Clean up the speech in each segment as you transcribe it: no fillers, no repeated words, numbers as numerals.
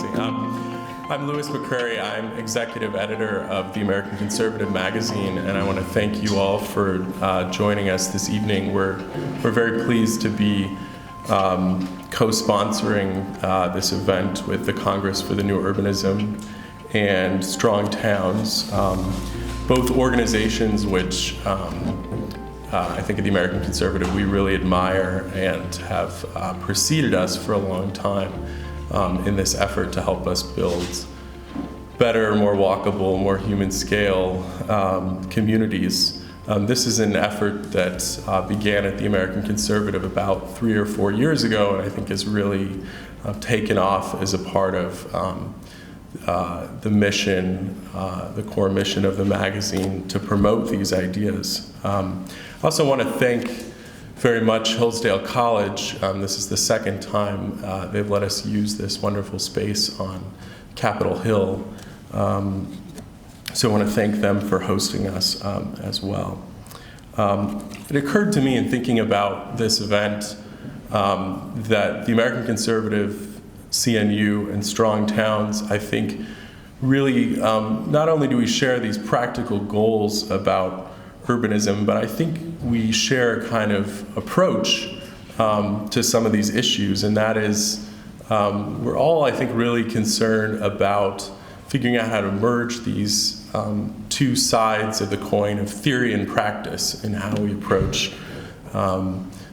bouncing. I'm Louis McCrary. I'm executive editor of the American Conservative magazine, and I want to thank you all for joining us this evening. We're very pleased to be co-sponsoring this event with the Congress for the New Urbanism and Strong Towns, both organizations which I think at the American Conservative we really admire and have preceded us for a long time in this effort to help us build better, more walkable, more human scale communities. This is an effort that began at the American Conservative about 3 or 4 years ago, and I think has really taken off as a part of the mission, the core mission of the magazine to promote these ideas. I also want to thank very much Hillsdale College. This is the second time they've let us use this wonderful space on Capitol Hill. So I want to thank them for hosting us as well. It occurred to me in thinking about this event that the American Conservative, CNU, and Strong Towns, I think, really not only do we share these practical goals about urbanism, but I think we share a kind of approach to some of these issues, and that is we're all, I think, really concerned about figuring out how to merge these two sides of the coin of theory and practice in how we approach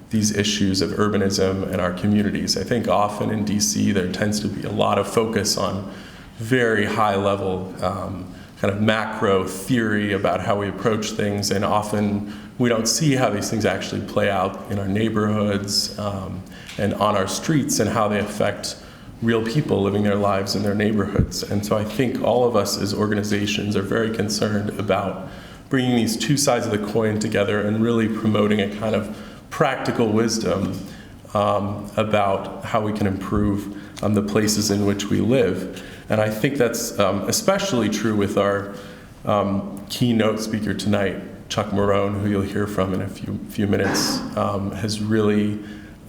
these issues of urbanism in our communities. I think often in DC there tends to be a lot of focus on very high level kind of macro theory about how we approach things, and often we don't see how these things actually play out in our neighborhoods and on our streets and how they affect real people living their lives in their neighborhoods. And so I think all of us as organizations are very concerned about bringing these two sides of the coin together and really promoting a kind of practical wisdom about how we can improve the places in which we live. And I think that's especially true with our keynote speaker tonight, Chuck Marohn, who you'll hear from in a few minutes, has really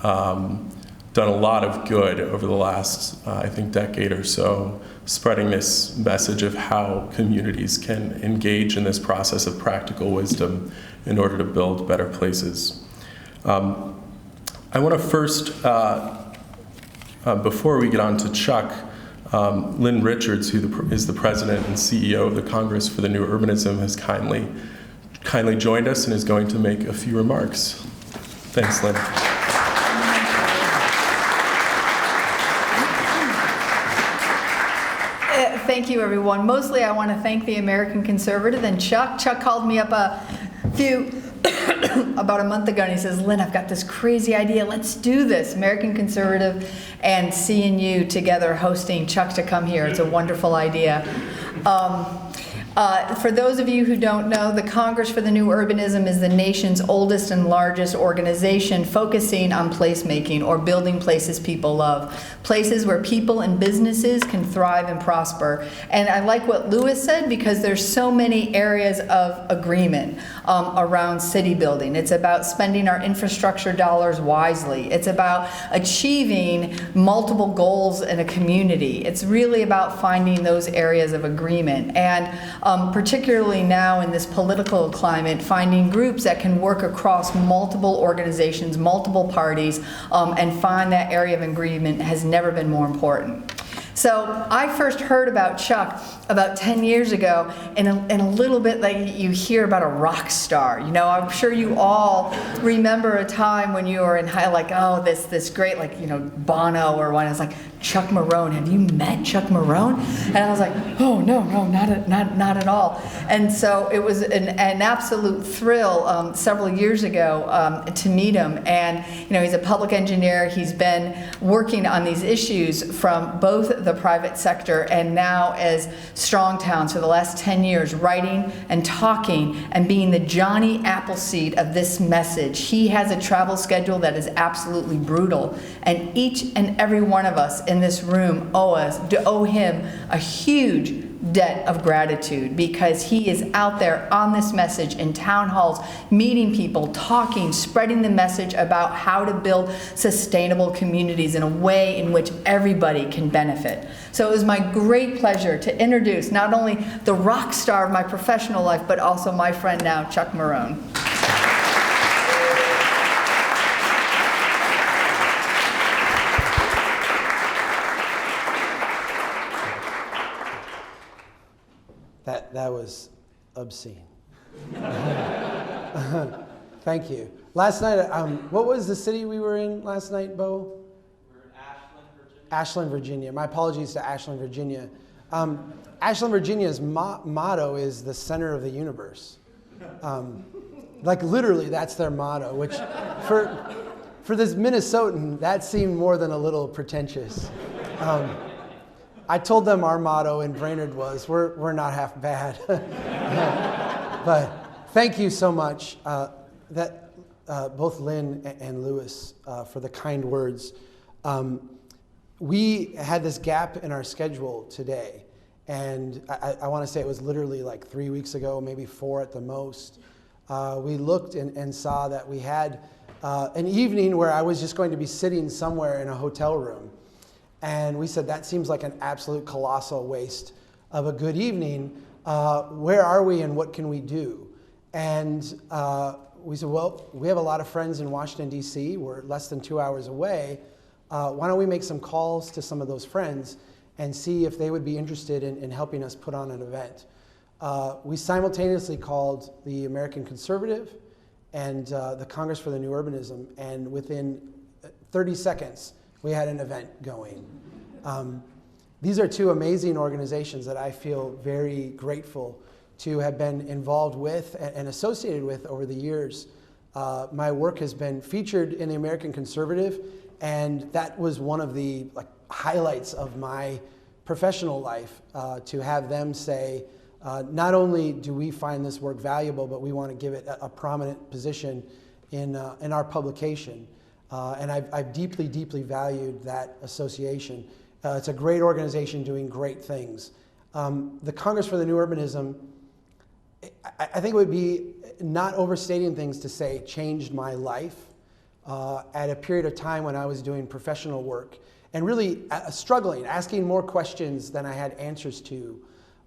done a lot of good over the last, I think, decade or so, spreading this message of how communities can engage in this process of practical wisdom in order to build better places. I want to first, before we get on to Chuck, Lynn Richards, who is the president and CEO of the Congress for the New Urbanism, has kindly joined us and is going to make a few remarks. Thanks, Lynn. Thank you, everyone. Mostly I want to thank the American Conservative and Chuck. Chuck called me up about a month ago, and he says, Lynn, I've got this crazy idea. Let's do this. American Conservative and CNU together hosting Chuck to come here. It's a wonderful idea. For those of you who don't know, the Congress for the New Urbanism is the nation's oldest and largest organization focusing on placemaking, or building places people love. Places where people and businesses can thrive and prosper. And I like what Louis said, because there's so many areas of agreement around city building. It's about spending our infrastructure dollars wisely. It's about achieving multiple goals in a community. It's really about finding those areas of agreement. And particularly now in this political climate, finding groups that can work across multiple organizations, multiple parties, and find that area of agreement has never been more important. So I first heard about Chuck about 10 years ago, in a little bit like you hear about a rock star. You know, I'm sure you all remember a time when you were in high, like, oh, this great, like, you know, Bono or one. It's like, Chuck Marohn, have you met Chuck Marohn? And I was like, oh, no, not at all. And so it was an absolute thrill several years ago to meet him. And, you know, he's a public engineer. He's been working on these issues from both the private sector and now as Strong Towns for the last 10 years, writing and talking and being the Johnny Appleseed of this message. He has a travel schedule that is absolutely brutal, and each and every one of us in this room owe him a huge debt of gratitude, because he is out there on this message in town halls, meeting people, talking, spreading the message about how to build sustainable communities in a way in which everybody can benefit. So it was my great pleasure to introduce not only the rock star of my professional life, but also my friend now, Chuck Marohn. That was obscene. Thank you. Last night, what was the city we were in last night, Bo? We were in Ashland, Virginia. Ashland, Virginia. My apologies to Ashland, Virginia. Ashland, Virginia's motto is the center of the universe. Like literally, that's their motto, which for this Minnesotan, that seemed more than a little pretentious. I told them our motto in Brainerd was, we're not half bad. But thank you so much, both Lynn and Louis, for the kind words. We had this gap in our schedule today, and I want to say it was literally like 3 weeks ago, maybe 4 at the most. We looked and saw that we had an evening where I was just going to be sitting somewhere in a hotel room. And we said, that seems like an absolute colossal waste of a good evening. Where are we and what can we do? And we said, well, we have a lot of friends in Washington, D.C. We're less than 2 hours away. Why don't we make some calls to some of those friends and see if they would be interested in helping us put on an event. We simultaneously called the American Conservative and the Congress for the New Urbanism, and within 30 seconds, we had an event going. These are two amazing organizations that I feel very grateful to have been involved with and associated with over the years. My work has been featured in the American Conservative, and that was one of the highlights of my professional life, to have them say, not only do we find this work valuable, but we want to give it a prominent position in our publication. And I've deeply, deeply valued that association. It's a great organization doing great things. The Congress for the New Urbanism, I think it would be not overstating things to say changed my life at a period of time when I was doing professional work and really struggling, asking more questions than I had answers to.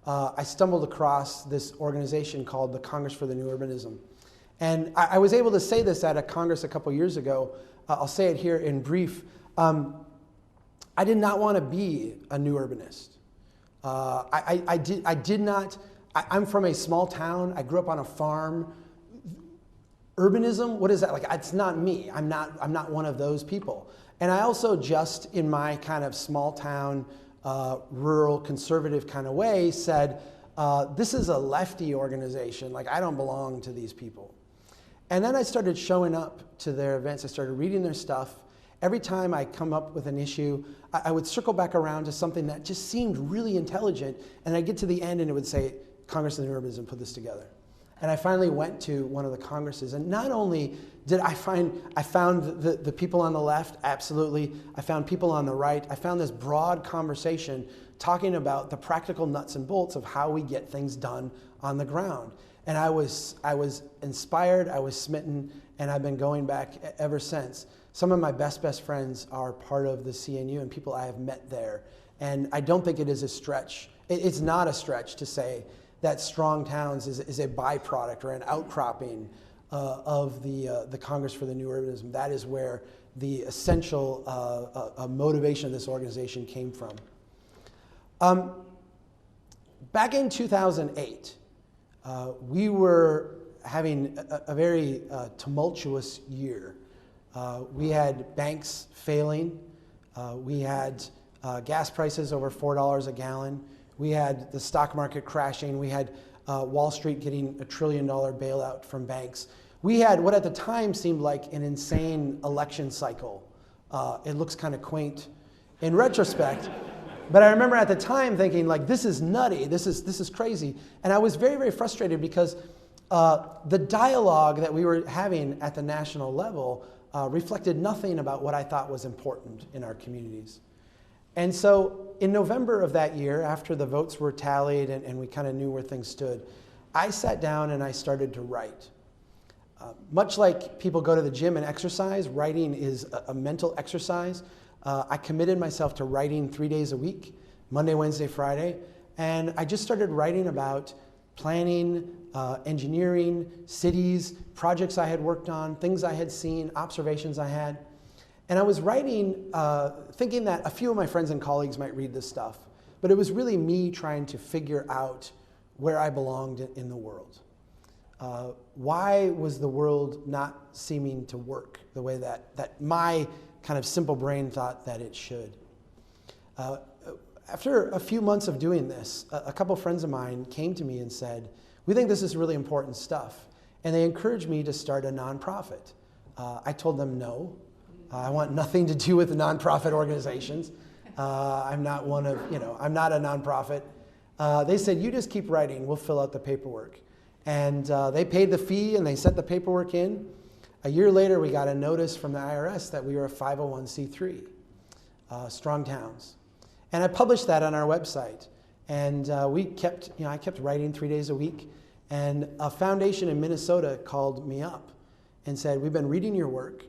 I stumbled across this organization called the Congress for the New Urbanism. And I was able to say this at a Congress a couple years ago. I'll say it here in brief. I did not want to be a new urbanist. I did not. I'm from a small town. I grew up on a farm. Urbanism, what is that? It's not me. I'm not one of those people. And I also just, in my kind of small town, rural, conservative kind of way, said, this is a lefty organization. I don't belong to these people. And then I started showing up to their events. I started reading their stuff. Every time I come up with an issue, I would circle back around to something that just seemed really intelligent, and I'd get to the end and it would say, Congress of the New Urbanism put this together. And I finally went to one of the congresses, and not only did I found the people on the left, absolutely. I found people on the right. I found this broad conversation talking about the practical nuts and bolts of how we get things done on the ground. And I was inspired, I was smitten, and I've been going back ever since. Some of my best friends are part of the CNU and people I have met there. And I don't think it is a stretch. It's not a stretch to say that strong towns is a byproduct or an outcropping of the Congress for the New Urbanism. That is where the essential motivation of this organization came from. Back in 2008, we were having a very tumultuous year. We had banks failing. We had gas prices over $4 a gallon. We had the stock market crashing. We had Wall Street getting $1 trillion bailout from banks. We had what at the time seemed like an insane election cycle. It looks kind of quaint in retrospect. But I remember at the time thinking, this is nutty, this is crazy. And I was very, very frustrated because the dialogue that we were having at the national level reflected nothing about what I thought was important in our communities. And so in November of that year, after the votes were tallied and we kind of knew where things stood, I sat down and I started to write. Much like people go to the gym and exercise, writing is a mental exercise. I committed myself to writing 3 days a week, Monday, Wednesday, Friday, and I just started writing about planning, engineering, cities, projects I had worked on, things I had seen, observations I had. And I was writing thinking that a few of my friends and colleagues might read this stuff, but it was really me trying to figure out where I belonged in the world. Why was the world not seeming to work the way that my kind of simple brain thought that it should? After a few months of doing this, a couple friends of mine came to me and said, "We think this is really important stuff." And they encouraged me to start a nonprofit. I told them no. I want nothing to do with nonprofit organizations. I'm not one of, I'm not a nonprofit. They said, "You just keep writing, we'll fill out the paperwork." And they paid the fee and they sent the paperwork in. A year later, we got a notice from the IRS that we were a 501c3, Strong Towns. And I published that on our website. And I kept writing 3 days a week. And a foundation in Minnesota called me up and said, "We've been reading your work.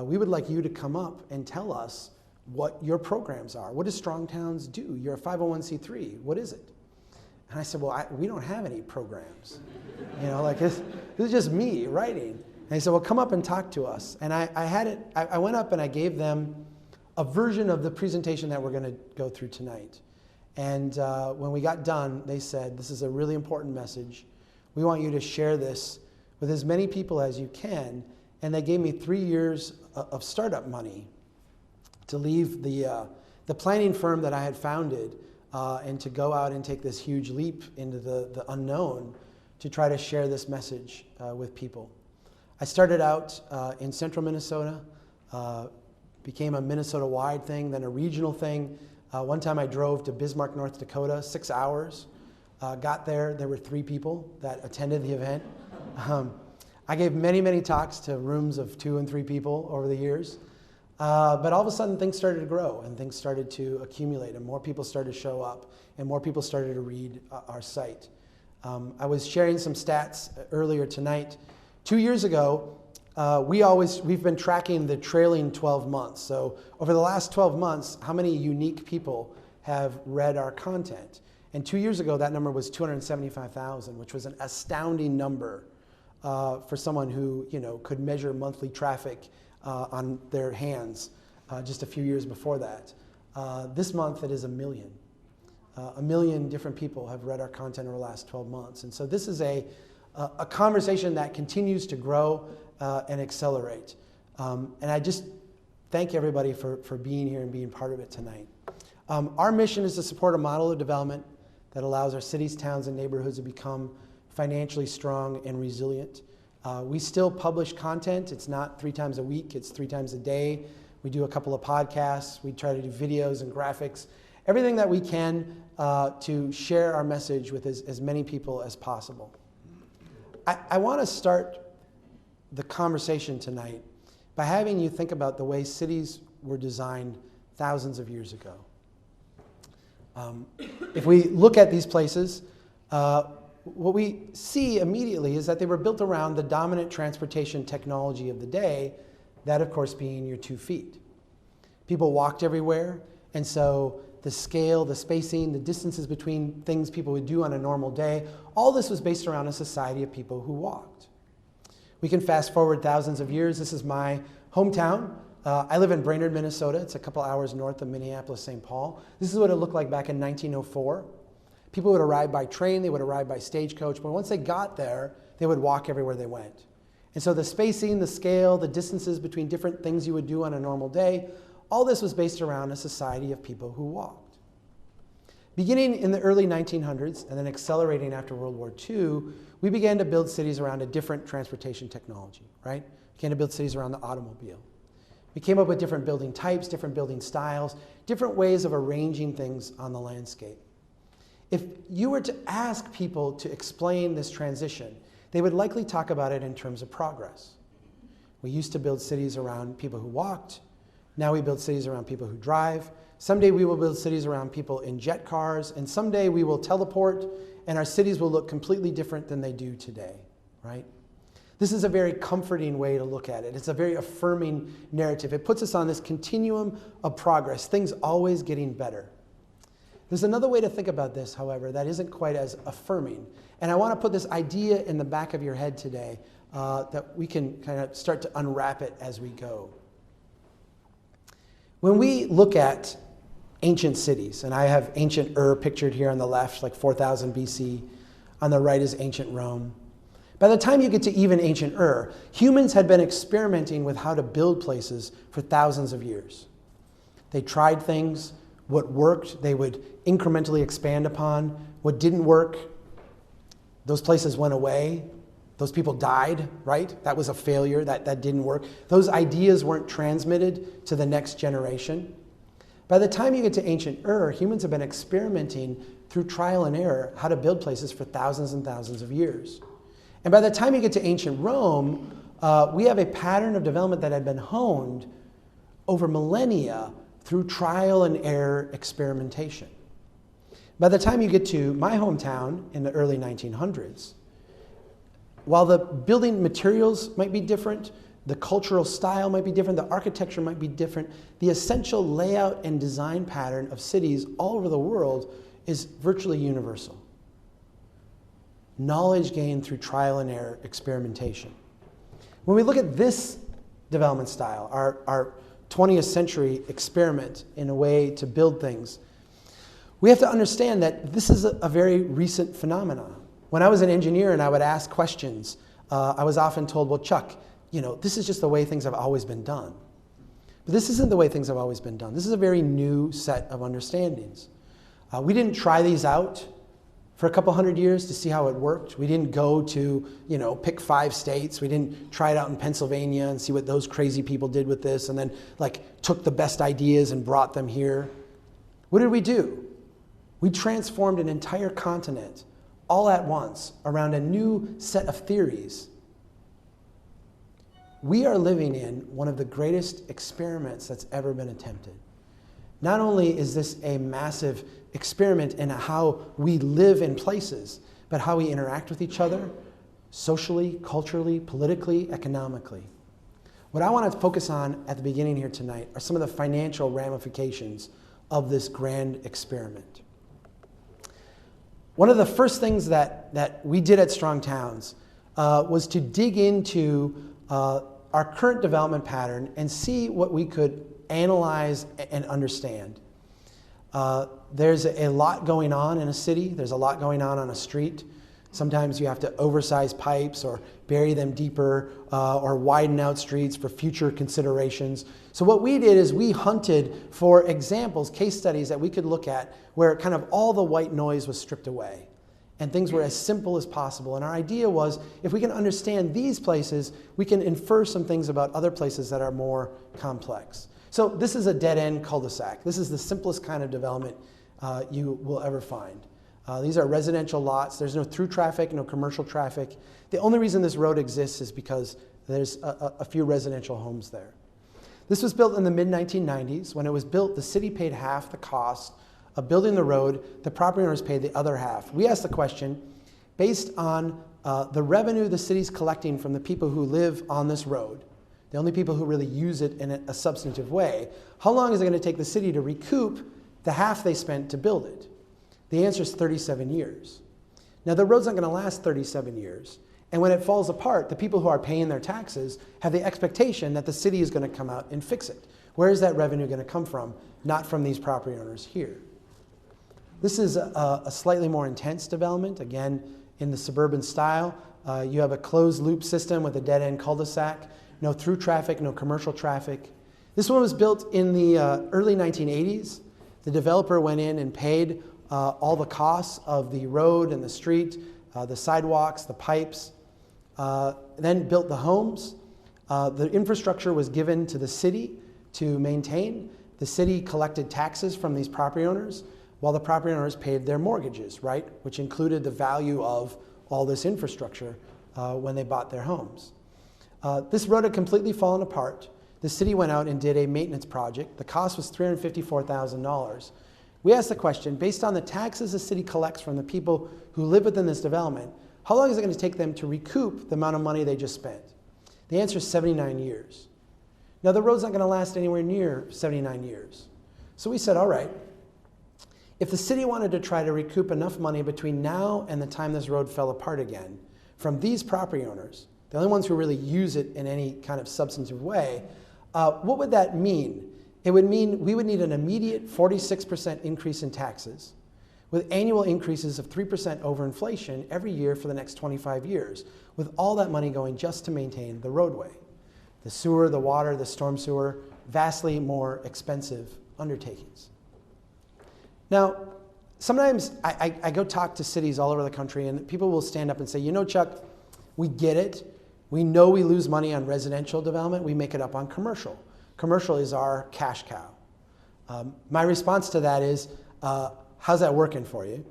We would like you to come up and tell us what your programs are. What does Strong Towns do? You're a 501c3. What is it?" And I said, "Well, we don't have any programs. This is just me writing." And he said, "Well, come up and talk to us." And I went up and I gave them a version of the presentation that we're going to go through tonight. And when we got done, they said, "This is a really important message. We want you to share this with as many people as you can." And they gave me 3 years of startup money to leave the planning firm that I had founded and to go out and take this huge leap into the unknown to try to share this message with people. I started out in central Minnesota, became a Minnesota-wide thing, then a regional thing. One time I drove to Bismarck, North Dakota, 6 hours. Got there were 3 people that attended the event. I gave many, many talks to rooms of 2 and 3 people over the years. But all of a sudden things started to grow and things started to accumulate and more people started to show up and more people started to read our site. I was sharing some stats earlier tonight. 2 years ago, we've been tracking the trailing 12 months. So over the last 12 months, how many unique people have read our content? And 2 years ago, that number was 275,000, which was an astounding number for someone who could measure monthly traffic on their hands just a few years before that. This month, it is 1 million. 1 million different people have read our content over the last 12 months. And so this is a conversation that continues to grow and accelerate. And I just thank everybody for being here and being part of it tonight. Our mission is to support a model of development that allows our cities, towns, and neighborhoods to become financially strong and resilient. We still publish content. It's not 3 times a week, it's 3 times a day. We do a couple of podcasts. We try to do videos and graphics, everything that we can to share our message with as many people as possible. I want to start the conversation tonight by having you think about the way cities were designed thousands of years ago. If we look at these places, what we see immediately is that they were built around the dominant transportation technology of the day, that of course being your 2 feet. People walked everywhere, and so the scale, the spacing, the distances between things people would do on a normal day, all this was based around a society of people who walked. We can fast forward thousands of years. This is my hometown. I live in Brainerd, Minnesota. It's a couple hours north of Minneapolis, St. Paul. This is what it looked like back in 1904. People would arrive by train, they would arrive by stagecoach, but once they got there, they would walk everywhere they went. And so the spacing, the scale, the distances between different things you would do on a normal day, all this was based around a society of people who walked. Beginning in the early 1900s and then accelerating after World War II, we began to build cities around a different transportation technology, right? We began to build cities around the automobile. We came up with different building types, different building styles, different ways of arranging things on the landscape. If you were to ask people to explain this transition, they would likely talk about it in terms of progress. We used to build cities around people who walked. Now we build cities around people who drive. Someday we will build cities around people in jet cars. And someday we will teleport, and our cities will look completely different than they do today, right? This is a very comforting way to look at it. It's a very affirming narrative. It puts us on this continuum of progress, things always getting better. There's another way to think about this, however, that isn't quite as affirming. And I want to put this idea in the back of your head today that we can kind of start to unwrap it as we go. When we look at ancient cities, and I have ancient Ur pictured here on the left, like 4000 BC. On the right is ancient Rome. By the time you get to even ancient Ur, humans had been experimenting with how to build places for thousands of years. They tried things. What worked, they would incrementally expand upon. What didn't work, those places went away. Those people died, right? That was a failure. That didn't work. Those ideas weren't transmitted to the next generation. By the time you get to ancient Ur, humans have been experimenting through trial and error how to build places for thousands and thousands of years. And by the time you get to ancient Rome, we have a pattern of development that had been honed over millennia through trial and error experimentation. By the time you get to my hometown in the early 1900s, while the building materials might be different, the cultural style might be different, the architecture might be different, the essential layout and design pattern of cities all over the world is virtually universal. Knowledge gained through trial and error experimentation. When we look at this development style, our 20th century experiment in a way to build things, we have to understand that this is a very recent phenomenon. When I was an engineer and I would ask questions, I was often told, well, Chuck, this is just the way things have always been done. But this isn't the way things have always been done. This is a very new set of understandings. We didn't try these out for a couple hundred years to see how it worked. We didn't go to, pick 5 states. We didn't try it out in Pennsylvania and see what those crazy people did with this and then took the best ideas and brought them here. What did we do? We transformed an entire continent all at once around a new set of theories. We are living in one of the greatest experiments that's ever been attempted. Not only is this a massive experiment in how we live in places, but how we interact with each other, socially, culturally, politically, economically. What I want to focus on at the beginning here tonight are some of the financial ramifications of this grand experiment. One of the first things that we did at Strong Towns was to dig into our current development pattern and see what we could analyze and understand. There's a lot going on in a city. There's a lot going on a street. Sometimes you have to oversize pipes or bury them deeper or widen out streets for future considerations. So what we did is we hunted for examples, case studies that we could look at where kind of all the white noise was stripped away and things were as simple as possible. And our idea was if we can understand these places, we can infer some things about other places that are more complex. So this is a dead-end cul-de-sac. This is the simplest kind of development you will ever find. These are residential lots. There's no through traffic, no commercial traffic. The only reason this road exists is because there's a few residential homes there. This was built in the mid-1990s. When it was built, the city paid half the cost of building the road. The property owners paid the other half. We asked the question, based on the revenue the city's collecting from the people who live on this road, the only people who really use it in a substantive way, how long is it going to take the city to recoup the half they spent to build it? The answer is 37 years. Now, the road's not going to last 37 years. And when it falls apart, the people who are paying their taxes have the expectation that the city is going to come out and fix it. Where is that revenue going to come from? Not from these property owners here. This is a slightly more intense development, again, in the suburban style. You have a closed loop system with a dead-end cul-de-sac. No through traffic, no commercial traffic. This one was built in the early 1980s. The developer went in and paid all the costs of the road and the street, the sidewalks, the pipes, then built the homes. The infrastructure was given to the city to maintain. The city collected taxes from these property owners while the property owners paid their mortgages, right? Which included the value of all this infrastructure when they bought their homes. This road had completely fallen apart. the city went out and did a maintenance project. The cost was $354,000. We asked the question, based on the taxes the city collects from the people who live within this development, how long is it going to take them to recoup the amount of money they just spent? The answer is 79 years. Now, the road's not going to last anywhere near 79 years. So we said, all right, if the city wanted to try to recoup enough money between now and the time this road fell apart again from these property owners, the only ones who really use it in any kind of substantive way, what would that mean? It would mean we would need an immediate 46% increase in taxes with annual increases of 3% over inflation every year for the next 25 years, with all that money going just to maintain the roadway. The sewer, the water, the storm sewer, vastly more expensive undertakings. Now, sometimes I go talk to cities all over the country and people will stand up and say, you know, Chuck, we get it. We know we lose money on residential development. We make it up on commercial. Commercial is our cash cow. My response to that is, how's that working for you?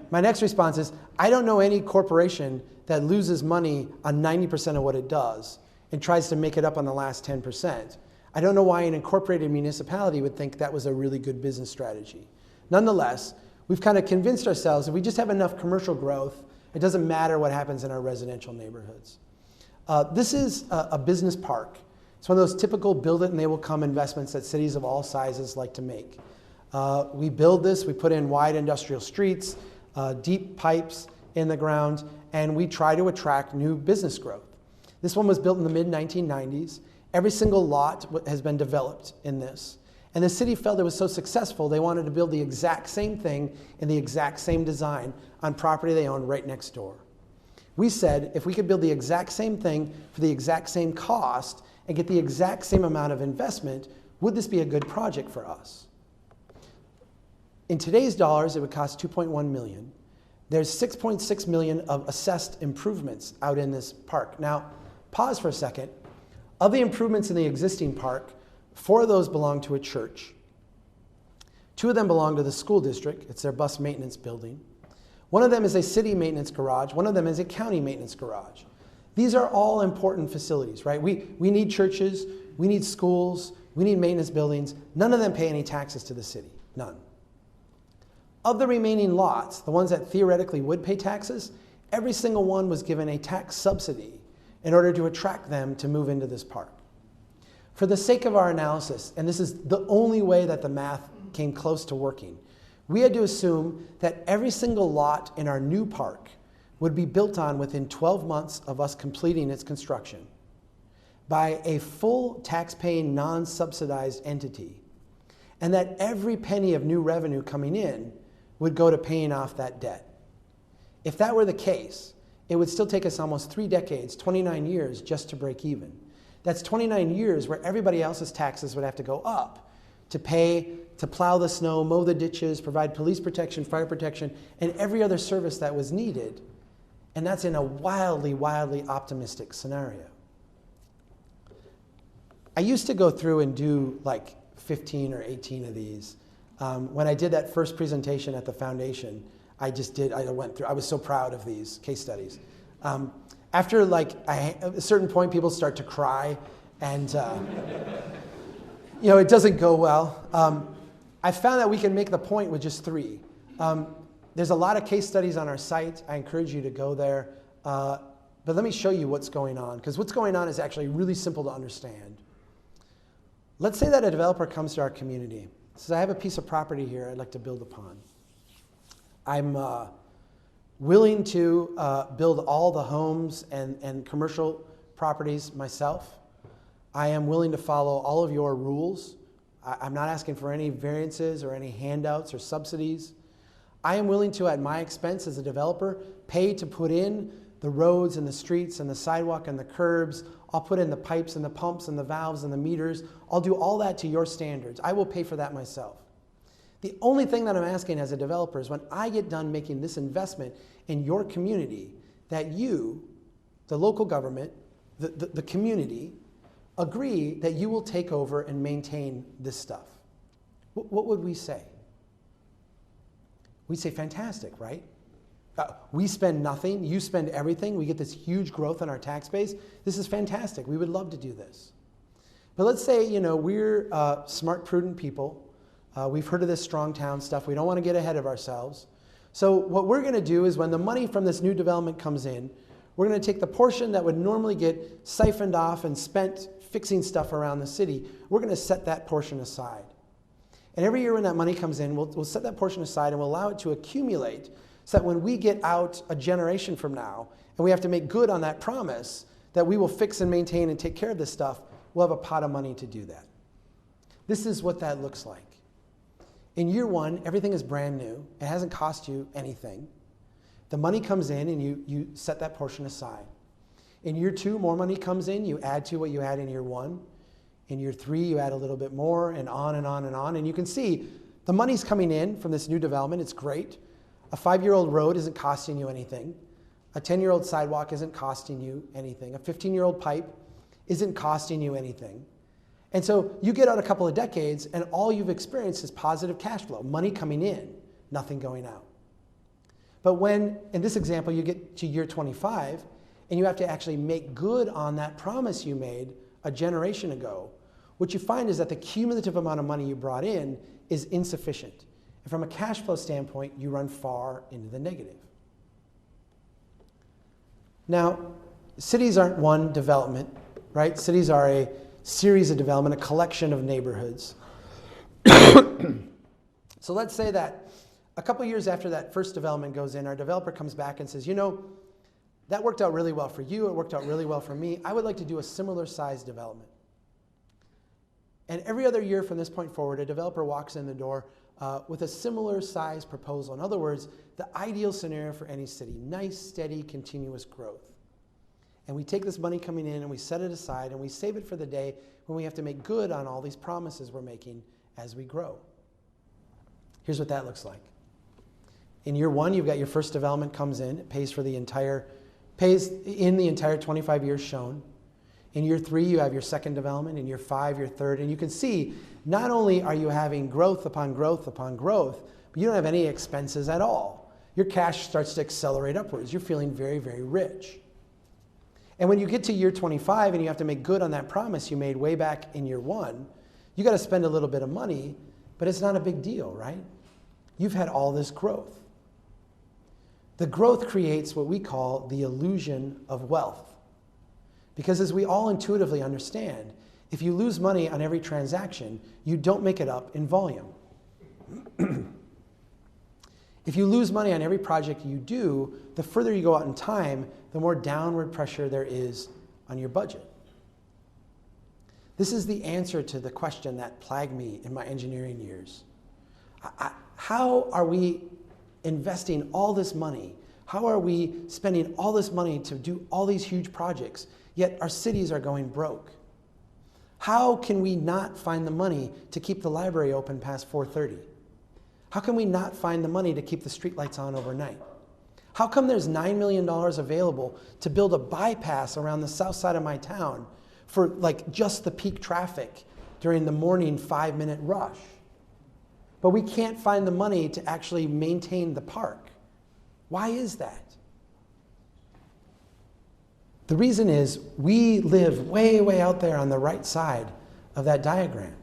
My next response is, I don't know any corporation that loses money on 90% of what it does and tries to make it up on the last 10%. I don't know why an incorporated municipality would think that was a really good business strategy. Nonetheless, we've kind of convinced ourselves if we just have enough commercial growth, it doesn't matter what happens in our residential neighborhoods. This is a business park. It's one of those typical build it and they will come investments that cities of all sizes like to make. We build this, we put in wide industrial streets, deep pipes in the ground, and we try to attract new business growth. This one was built in the mid-1990s. Every single lot has been developed in this. And the city felt it was so successful, they wanted to build the exact same thing in the exact same design on property they owned right next door. We said, if we could build the exact same thing for the exact same cost and get the exact same amount of investment, would this be a good project for us? In today's dollars, it would cost $2.1 million. There's $6.6 million of assessed improvements out in this park. Now, pause for a second. Of the improvements in the existing park, 4 of those belong to a church. 2 of them belong to the school district. It's their bus maintenance building. 1 of them is a city maintenance garage. 1 of them is a county maintenance garage. These are all important facilities, right? We need churches, we need schools, we need maintenance buildings. None of them pay any taxes to the city, none. Of the remaining lots, the ones that theoretically would pay taxes, every single one was given a tax subsidy in order to attract them to move into this park. For the sake of our analysis, and this is the only way that the math came close to working, we had to assume that every single lot in our new park would be built on within 12 months of us completing its construction by a full tax-paying, non-subsidized entity, and that every penny of new revenue coming in would go to paying off that debt. If that were the case, it would still take us almost 3 decades, 29 years, just to break even. That's 29 years where everybody else's taxes would have to go up to pay, to plow the snow, mow the ditches, provide police protection, fire protection, and every other service that was needed. And that's in a wildly, wildly optimistic scenario. I used to go through and do like 15 or 18 of these. When I did that first presentation at the foundation, I was so proud of these case studies. After a certain point, people start to cry and it doesn't go well. I found that we can make the point with just 3. There's a lot of case studies on our site. I encourage you to go there. But let me show you what's going on, because what's going on is actually really simple to understand. Let's say that a developer comes to our community, says, I have a piece of property here I'd like to build upon. I'm willing to build all the homes and commercial properties myself. I am willing to follow all of your rules. I'm not asking for any variances or any handouts or subsidies. I am willing to, at my expense as a developer, pay to put in the roads and the streets and the sidewalk and the curbs. I'll put in the pipes and the pumps and the valves and the meters. I'll do all that to your standards. I will pay for that myself. The only thing that I'm asking as a developer is when I get done making this investment in your community, that you, the local government, the community, agree that you will take over and maintain this stuff. What would we say? We'd say, fantastic, right? We spend nothing, you spend everything, we get this huge growth in our tax base. This is fantastic. We would love to do this. But let's say, we're smart, prudent people. We've heard of this strong town stuff. We don't want to get ahead of ourselves. So what we're going to do is when the money from this new development comes in, we're going to take the portion that would normally get siphoned off and spent fixing stuff around the city, we're going to set that portion aside. And every year when that money comes in, we'll set that portion aside and we'll allow it to accumulate so that when we get out a generation from now and we have to make good on that promise that we will fix and maintain and take care of this stuff, we'll have a pot of money to do that. This is what that looks like. In year one, everything is brand new. It hasn't cost you anything. The money comes in and you set that portion aside. In year two, more money comes in. You add to what you had in year one. In year three, you add a little bit more, and on and on and on. And you can see the money's coming in from this new development. It's great. A 5-year-old road isn't costing you anything. A 10-year-old sidewalk isn't costing you anything. A 15-year-old pipe isn't costing you anything. And so you get out a couple of decades, and all you've experienced is positive cash flow, money coming in, nothing going out. But when, in this example, you get to year 25, and you have to actually make good on that promise you made a generation ago, what you find is that the cumulative amount of money you brought in is insufficient. And from a cash flow standpoint, you run far into the negative. Now, cities aren't one development, right? Cities are a series of development, a collection of neighborhoods. So let's say that a couple years after that first development goes in, our developer comes back and says, that worked out really well for you, it worked out really well for me. I would like to do a similar size development. And every other year from this point forward, a developer walks in the door with a similar size proposal. In other words, the ideal scenario for any city, nice, steady, continuous growth. And we take this money coming in and we set it aside and we save it for the day when we have to make good on all these promises we're making as we grow. Here's what that looks like. In year one, you've got your first development comes in, it pays in the entire 25 years shown. In year three, you have your second development. In year five, your third. And you can see, not only are you having growth upon growth upon growth, but you don't have any expenses at all. Your cash starts to accelerate upwards. You're feeling very, very rich. And when you get to year 25 and you have to make good on that promise you made way back in year one, you got to spend a little bit of money, but it's not a big deal, right? You've had all this growth. The growth creates what we call the illusion of wealth. Because as we all intuitively understand, if you lose money on every transaction, you don't make it up in volume. If you lose money on every project you do, the further you go out in time, the more downward pressure there is on your budget. This is the answer to the question that plagued me in my engineering years. How are we investing all this money? How are we spending all this money to do all these huge projects, yet our cities are going broke? How can we not find the money to keep the library open past 4:30? How can we not find the money to keep the streetlights on overnight? How come there's $9 million available to build a bypass around the south side of my town for like just the peak traffic during the morning 5-minute rush? But we can't find the money to actually maintain the park. Why is that? The reason is we live way, way out there on the right side of that diagram.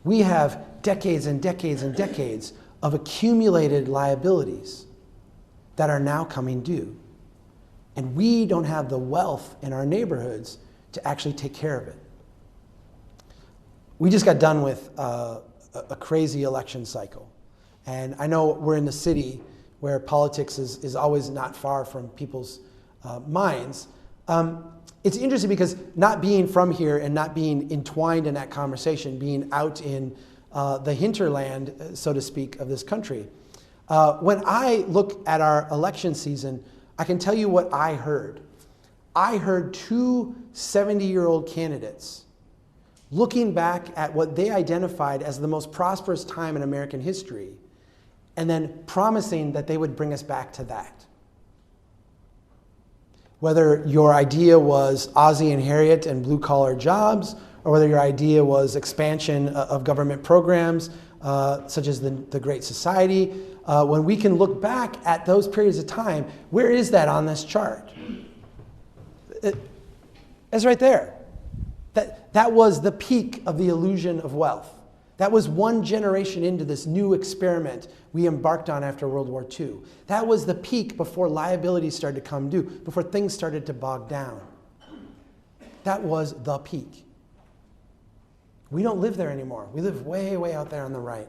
We have decades and decades and decades of accumulated liabilities that are now coming due. And we don't have the wealth in our neighborhoods to actually take care of it. We just got done with a crazy election cycle. And I know we're in the city where politics is always not far from people's minds. It's interesting because not being from here and not being entwined in that conversation, being out in the hinterland, so to speak, of this country, when I look at our election season, I can tell you what I heard. I heard two 70-year-old candidates looking back at what they identified as the most prosperous time in American history and then promising that they would bring us back to that. Whether your idea was Ozzie and Harriet and blue-collar jobs, or whether your idea was expansion of government programs, such as the Great Society, when we can look back at those periods of time, where is that on this chart? It's right there. That was the peak of the illusion of wealth. That was one generation into this new experiment we embarked on after World War II. That was the peak before liabilities started to come due, before things started to bog down. That was the peak. We don't live there anymore. We live way, way out there on the right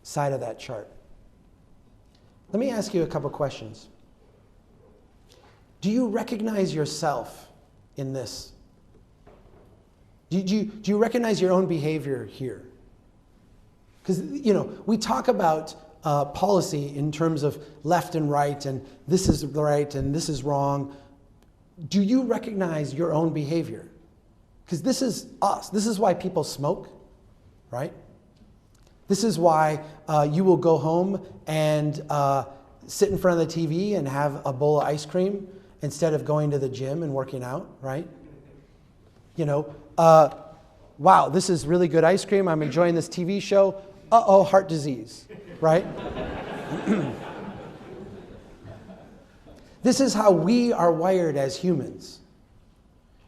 side of that chart. Let me ask you a couple questions. Do you recognize yourself in this? Do you recognize your own behavior here? Because, we talk about policy in terms of left and right, and this is right and this is wrong. Do you recognize your own behavior? Because this is us. This is why people smoke, right? This is why you will go home and sit in front of the TV and have a bowl of ice cream instead of going to the gym and working out, right? Wow, this is really good ice cream. I'm enjoying this TV show. Uh-oh, heart disease, right? This is how we are wired as humans.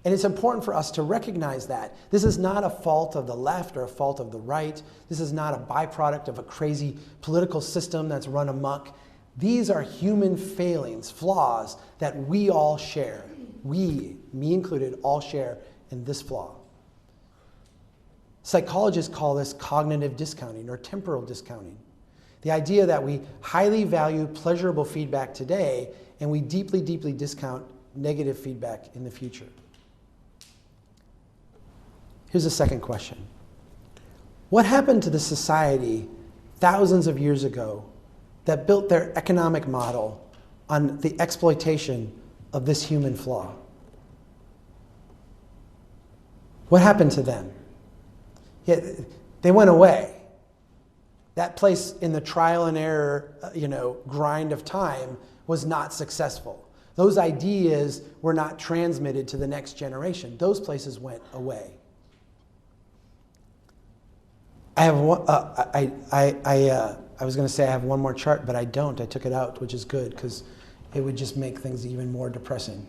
And it's important for us to recognize that. This is not a fault of the left or a fault of the right. This is not a byproduct of a crazy political system that's run amok. These are human failings, flaws that we all share. We, me included, all share in this flaw. Psychologists call this cognitive discounting or temporal discounting. The idea that we highly value pleasurable feedback today and we deeply, deeply discount negative feedback in the future. Here's a second question. What happened to the society thousands of years ago that built their economic model on the exploitation of this human flaw? What happened to them? Yeah, they went away. That place in the trial and error, grind of time was not successful. Those ideas were not transmitted to the next generation. Those places went away. I have one. I was going to say I have one more chart, but I don't. I took it out, which is good because it would just make things even more depressing.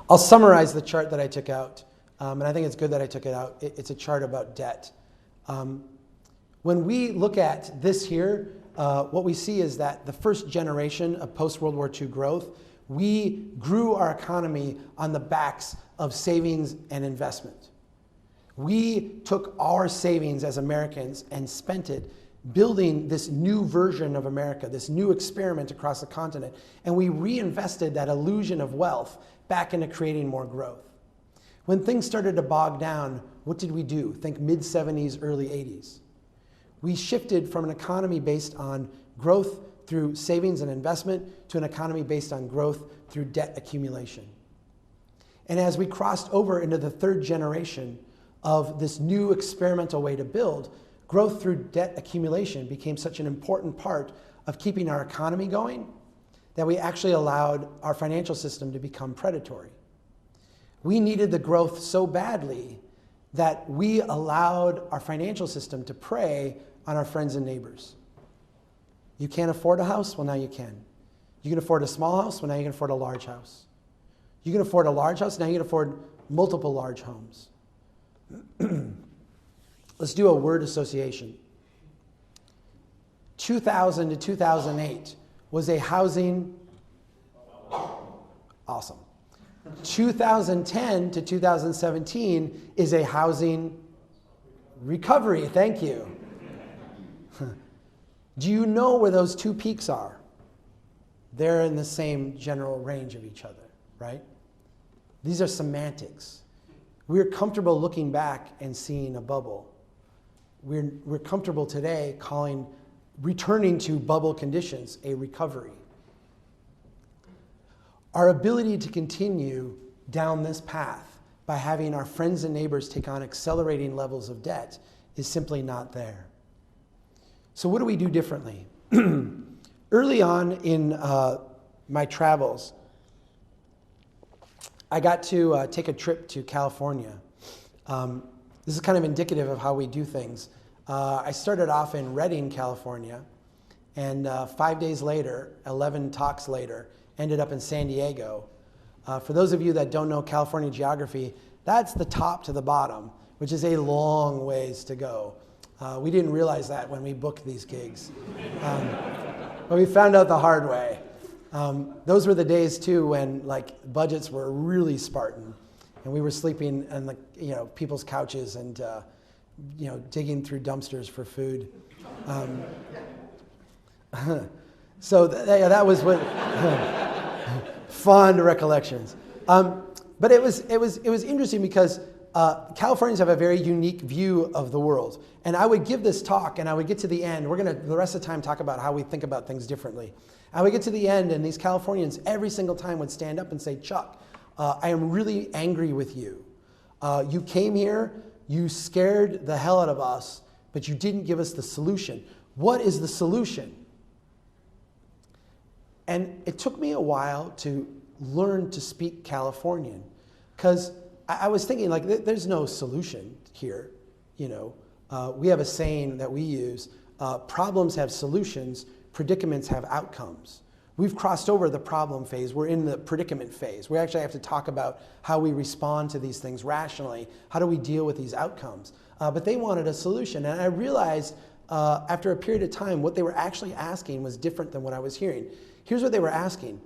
I'll summarize the chart that I took out, and I think it's good that I took it out. It's a chart about debt. When we look at this here, what we see is that the first generation of post-World War II growth, we grew our economy on the backs of savings and investment. We took our savings as Americans and spent it building this new version of America, this new experiment across the continent, and we reinvested that illusion of wealth back into creating more growth. When things started to bog down, what did we do? Think mid-70s, early 80s. We shifted from an economy based on growth through savings and investment to an economy based on growth through debt accumulation. And as we crossed over into the third generation of this new experimental way to build, growth through debt accumulation became such an important part of keeping our economy going that we actually allowed our financial system to become predatory. We needed the growth so badly that we allowed our financial system to prey on our friends and neighbors. You can't afford a house? Well, now you can. You can afford a small house? Well, now you can afford a large house. You can afford a large house? Now you can afford multiple large homes. Let's do a word association. 2000 to 2008 was a housing... Awesome. 2010 to 2017 is a housing recovery. Thank you. Do you know where those two peaks are? They're in the same general range of each other, right? These are semantics. We're comfortable looking back and seeing a bubble. We're comfortable today calling returning to bubble conditions a recovery. Our ability to continue down this path by having our friends and neighbors take on accelerating levels of debt is simply not there. So what do we do differently? Early on in my travels, I got to take a trip to California. This is kind of indicative of how we do things. I started off in Redding, California, and 5 days later, 11 talks later, ended up in San Diego. For those of you that don't know California geography, that's the top to the bottom, which is a long ways to go. We didn't realize that when we booked these gigs. But we found out the hard way. Those were the days too when budgets were really Spartan, and we were sleeping on people's couches and digging through dumpsters for food. So that was what fond recollections. But it was interesting because Californians have a very unique view of the world. And I would give this talk, and I would get to the end. We're going to, the rest of the time, talk about how we think about things differently. I would get to the end, and these Californians every single time would stand up and say, Chuck, I am really angry with you. You came here, you scared the hell out of us, but you didn't give us the solution. What is the solution? And it took me a while to learn to speak Californian, because I was thinking, there's no solution here. We have a saying that we use, problems have solutions, predicaments have outcomes. We've crossed over the problem phase. We're in the predicament phase. We actually have to talk about how we respond to these things rationally. How do we deal with these outcomes? But they wanted a solution. And I realized after a period of time, what they were actually asking was different than what I was hearing. Here's what they were asking.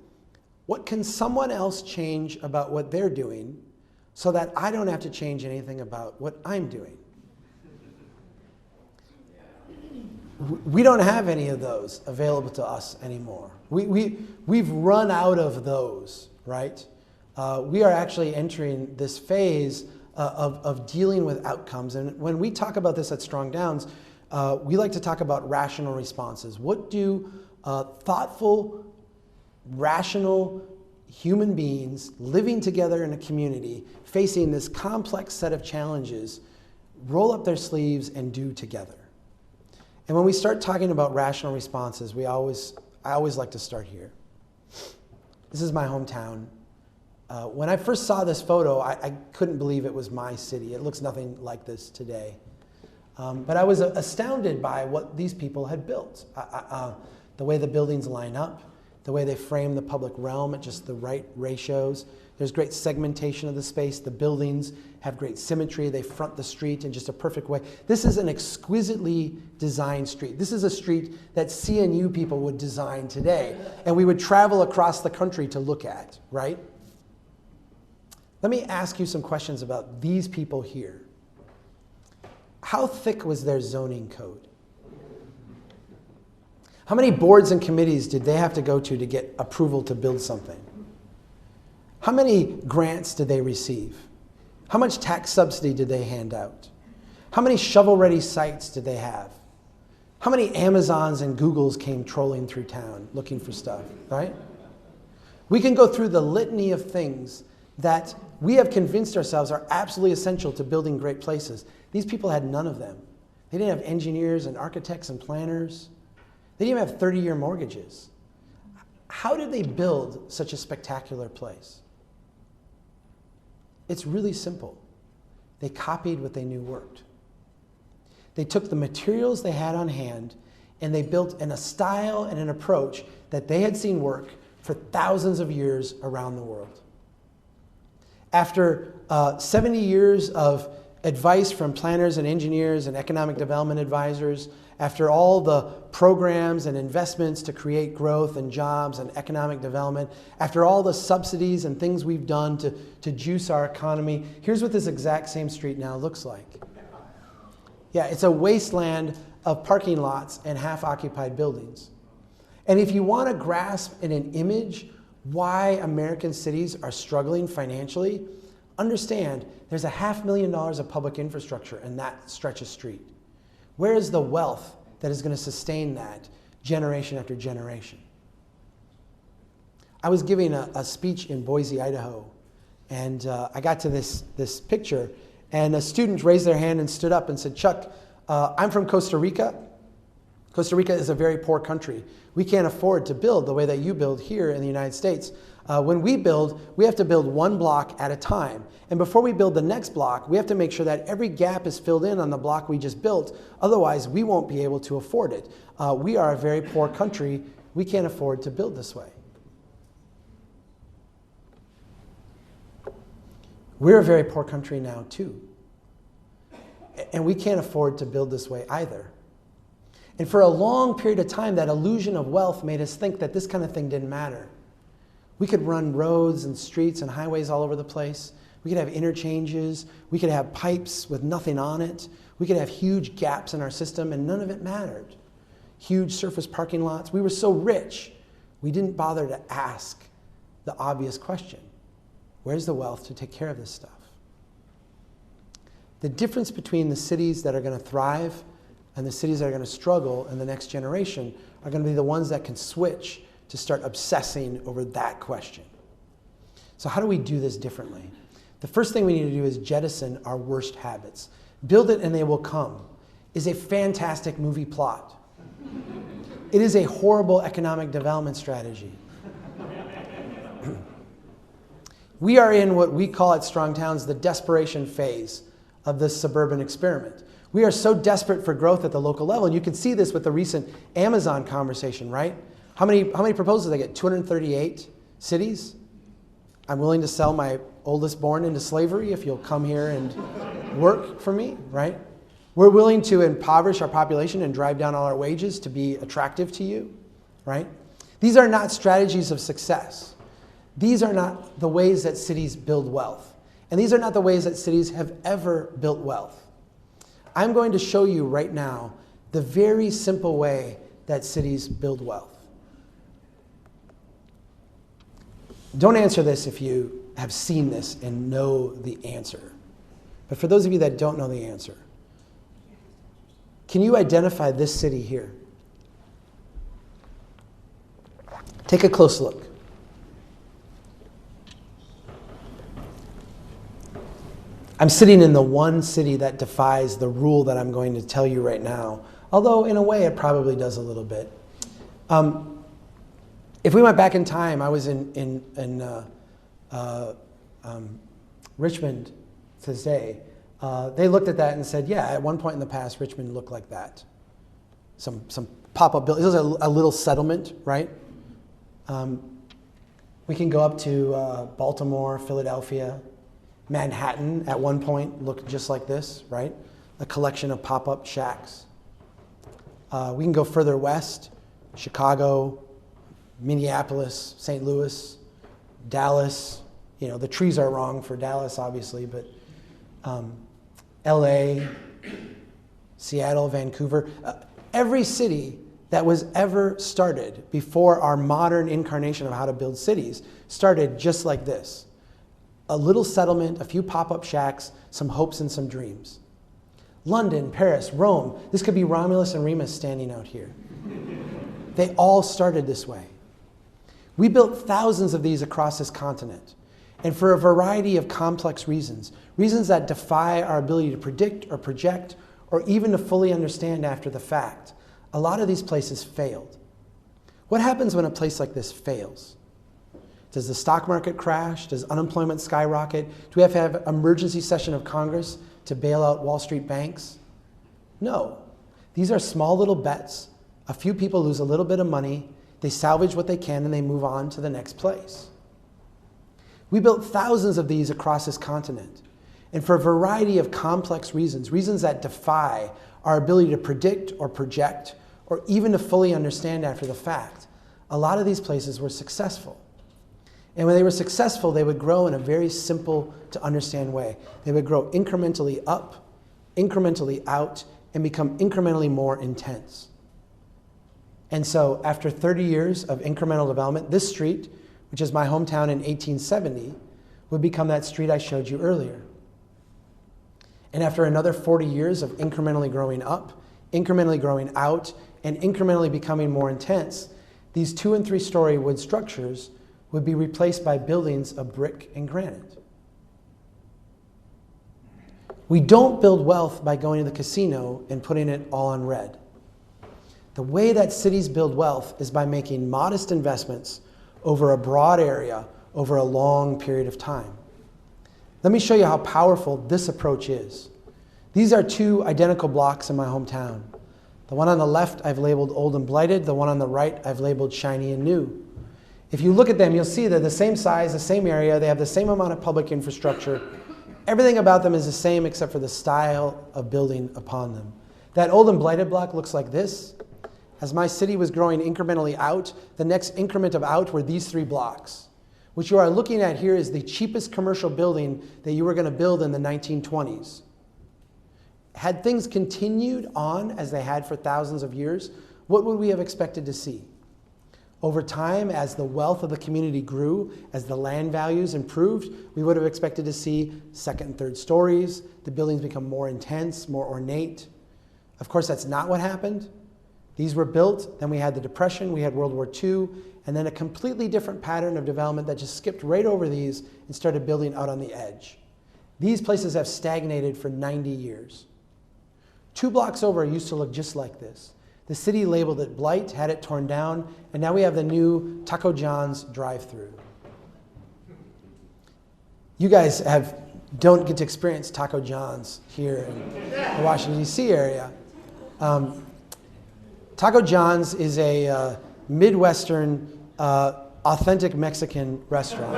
What can someone else change about what they're doing so that I don't have to change anything about what I'm doing? We don't have any of those available to us anymore. We've run out of those, right? We are actually entering this phase of dealing with outcomes. And when we talk about this at Strong Downs, we like to talk about rational responses. What do thoughtful, rational human beings living together in a community facing this complex set of challenges roll up their sleeves and do together? And when we start talking about rational responses, I always like to start here. This is my hometown. When I first saw this photo, I couldn't believe it was my city. It looks nothing like this today. But I was astounded by what these people had built. The way the buildings line up, the way they frame the public realm at just the right ratios. There's great segmentation of the space. The buildings have great symmetry. They front the street in just a perfect way. This is an exquisitely designed street. This is a street that CNU people would design today, and we would travel across the country to look at, right? Let me ask you some questions about these people here. How thick was their zoning code? How many boards and committees did they have to go to get approval to build something? How many grants did they receive? How much tax subsidy did they hand out? How many shovel-ready sites did they have? How many Amazons and Googles came trolling through town looking for stuff, right? We can go through the litany of things that we have convinced ourselves are absolutely essential to building great places. These people had none of them. They didn't have engineers and architects and planners. They didn't even have 30-year mortgages. How did they build such a spectacular place? It's really simple. They copied what they knew worked. They took the materials they had on hand and they built in a style and an approach that they had seen work for thousands of years around the world. After 70 years of advice from planners and engineers and economic development advisors, after all the programs and investments to create growth and jobs and economic development, after all the subsidies and things we've done to juice our economy, here's what this exact same street now looks like. Yeah, it's a wasteland of parking lots and half-occupied buildings. And if you want to grasp in an image why American cities are struggling financially, understand there's $500,000 of public infrastructure in that stretch of street. Where is the wealth that is going to sustain that generation after generation? I was giving a speech in Boise, Idaho, and I got to this picture, and a student raised their hand and stood up and said, Chuck, I'm from Costa Rica. Costa Rica is a very poor country. We can't afford to build the way that you build here in the United States. When we build, we have to build one block at a time. And before we build the next block, we have to make sure that every gap is filled in on the block we just built. Otherwise, we won't be able to afford it. We are a very poor country. We can't afford to build this way. We're a very poor country now, too. And we can't afford to build this way either. And for a long period of time, that illusion of wealth made us think that this kind of thing didn't matter. We could run roads and streets and highways all over the place. We could have interchanges. We could have pipes with nothing on it. We could have huge gaps in our system, and none of it mattered. Huge surface parking lots. We were so rich, we didn't bother to ask the obvious question. Where's the wealth to take care of this stuff? The difference between the cities that are going to thrive and the cities that are going to struggle in the next generation are going to be the ones that can switch to start obsessing over that question. So how do we do this differently? The first thing we need to do is jettison our worst habits. Build it and they will come is a fantastic movie plot. It is a horrible economic development strategy. We are in what we call at Strong Towns the desperation phase of this suburban experiment. We are so desperate for growth at the local level, and you can see this with the recent Amazon conversation, right? How many proposals did I get? 238 cities? I'm willing to sell my oldest born into slavery if you'll come here and work for me, right? We're willing to impoverish our population and drive down all our wages to be attractive to you, right? These are not strategies of success. These are not the ways that cities build wealth. And these are not the ways that cities have ever built wealth. I'm going to show you right now the very simple way that cities build wealth. Don't answer this if you have seen this and know the answer. But for those of you that don't know the answer, can you identify this city here? Take a close look. I'm sitting in the one city that defies the rule that I'm going to tell you right now, although in a way it probably does a little bit. If we went back in time, I was in Richmond today. They looked at that and said, yeah, at one point in the past, Richmond looked like that. Some pop-up buildings. It was a little settlement, right? We can go up to Baltimore, Philadelphia. Manhattan at one point looked just like this, right? A collection of pop-up shacks. We can go further west, Chicago, Minneapolis, St. Louis, Dallas. You know, the trees are wrong for Dallas, obviously, but LA, Seattle, Vancouver. Every city that was ever started before our modern incarnation of how to build cities started just like this. A little settlement, a few pop-up shacks, some hopes and some dreams. London, Paris, Rome. This could be Romulus and Remus standing out here. They all started this way. We built thousands of these across this continent. And for a variety of complex reasons, reasons that defy our ability to predict or project or even to fully understand after the fact, a lot of these places failed. What happens when a place like this fails? Does the stock market crash? Does unemployment skyrocket? Do we have to have an emergency session of Congress to bail out Wall Street banks? No. These are small little bets. A few people lose a little bit of money, they salvage what they can, and they move on to the next place. We built thousands of these across this continent. And for a variety of complex reasons, reasons that defy our ability to predict or project or even to fully understand after the fact, a lot of these places were successful. And when they were successful, they would grow in a very simple to understand way. They would grow incrementally up, incrementally out, and become incrementally more intense. And so after 30 years of incremental development, this street, which is my hometown in 1870, would become that street I showed you earlier. And after another 40 years of incrementally growing up, incrementally growing out, and incrementally becoming more intense, these 2- and 3-story wood structures would be replaced by buildings of brick and granite. We don't build wealth by going to the casino and putting it all on red. The way that cities build wealth is by making modest investments over a broad area over a long period of time. Let me show you how powerful this approach is. These are two identical blocks in my hometown. The one on the left I've labeled old and blighted. The one on the right I've labeled shiny and new. If you look at them, you'll see they're the same size, the same area. They have the same amount of public infrastructure. Everything about them is the same except for the style of building upon them. That old and blighted block looks like this. As my city was growing incrementally out, the next increment of out were these 3 blocks. What you are looking at here is the cheapest commercial building that you were going to build in the 1920s. Had things continued on as they had for thousands of years, what would we have expected to see? Over time, as the wealth of the community grew, as the land values improved, we would have expected to see second and third stories, the buildings become more intense, more ornate. Of course, that's not what happened. These were built, then we had the Depression, we had World War II, and then a completely different pattern of development that just skipped right over these and started building out on the edge. These places have stagnated for 90 years. 2 blocks over used to look just like this. The city labeled it blight, had it torn down, and now we have the new Taco John's drive-thru. You guys don't get to experience Taco John's here in the Washington, D.C. area. Taco John's is a Midwestern, authentic Mexican restaurant.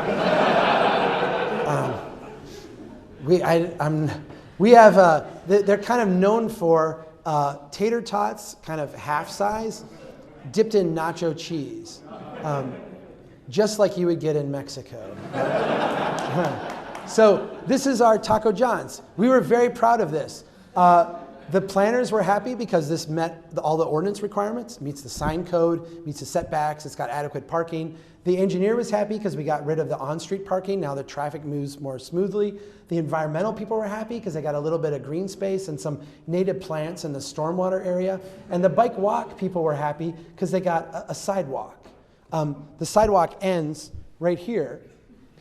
They're kind of known for tater tots, kind of half size, dipped in nacho cheese, just like you would get in Mexico. So this is our Taco John's. We were very proud of this. The planners were happy because this met all the ordinance requirements, meets the sign code, meets the setbacks, it's got adequate parking. The engineer was happy because we got rid of the on-street parking. Now the traffic moves more smoothly. The environmental people were happy because they got a little bit of green space and some native plants in the stormwater area. And the bike walk people were happy because they got a sidewalk. The sidewalk ends right here,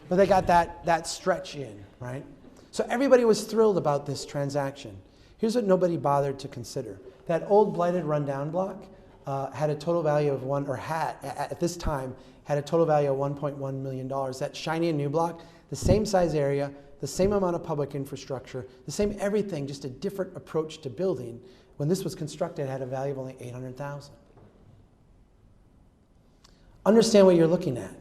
but they got that stretch in, right? So everybody was thrilled about this transaction. Here's what nobody bothered to consider. That old blighted rundown block had a total value of at this time, had a total value of $1.1 million. That shiny and new block, the same size area, the same amount of public infrastructure, the same everything, just a different approach to building. When this was constructed, it had a value of only $800,000. Understand what you're looking at.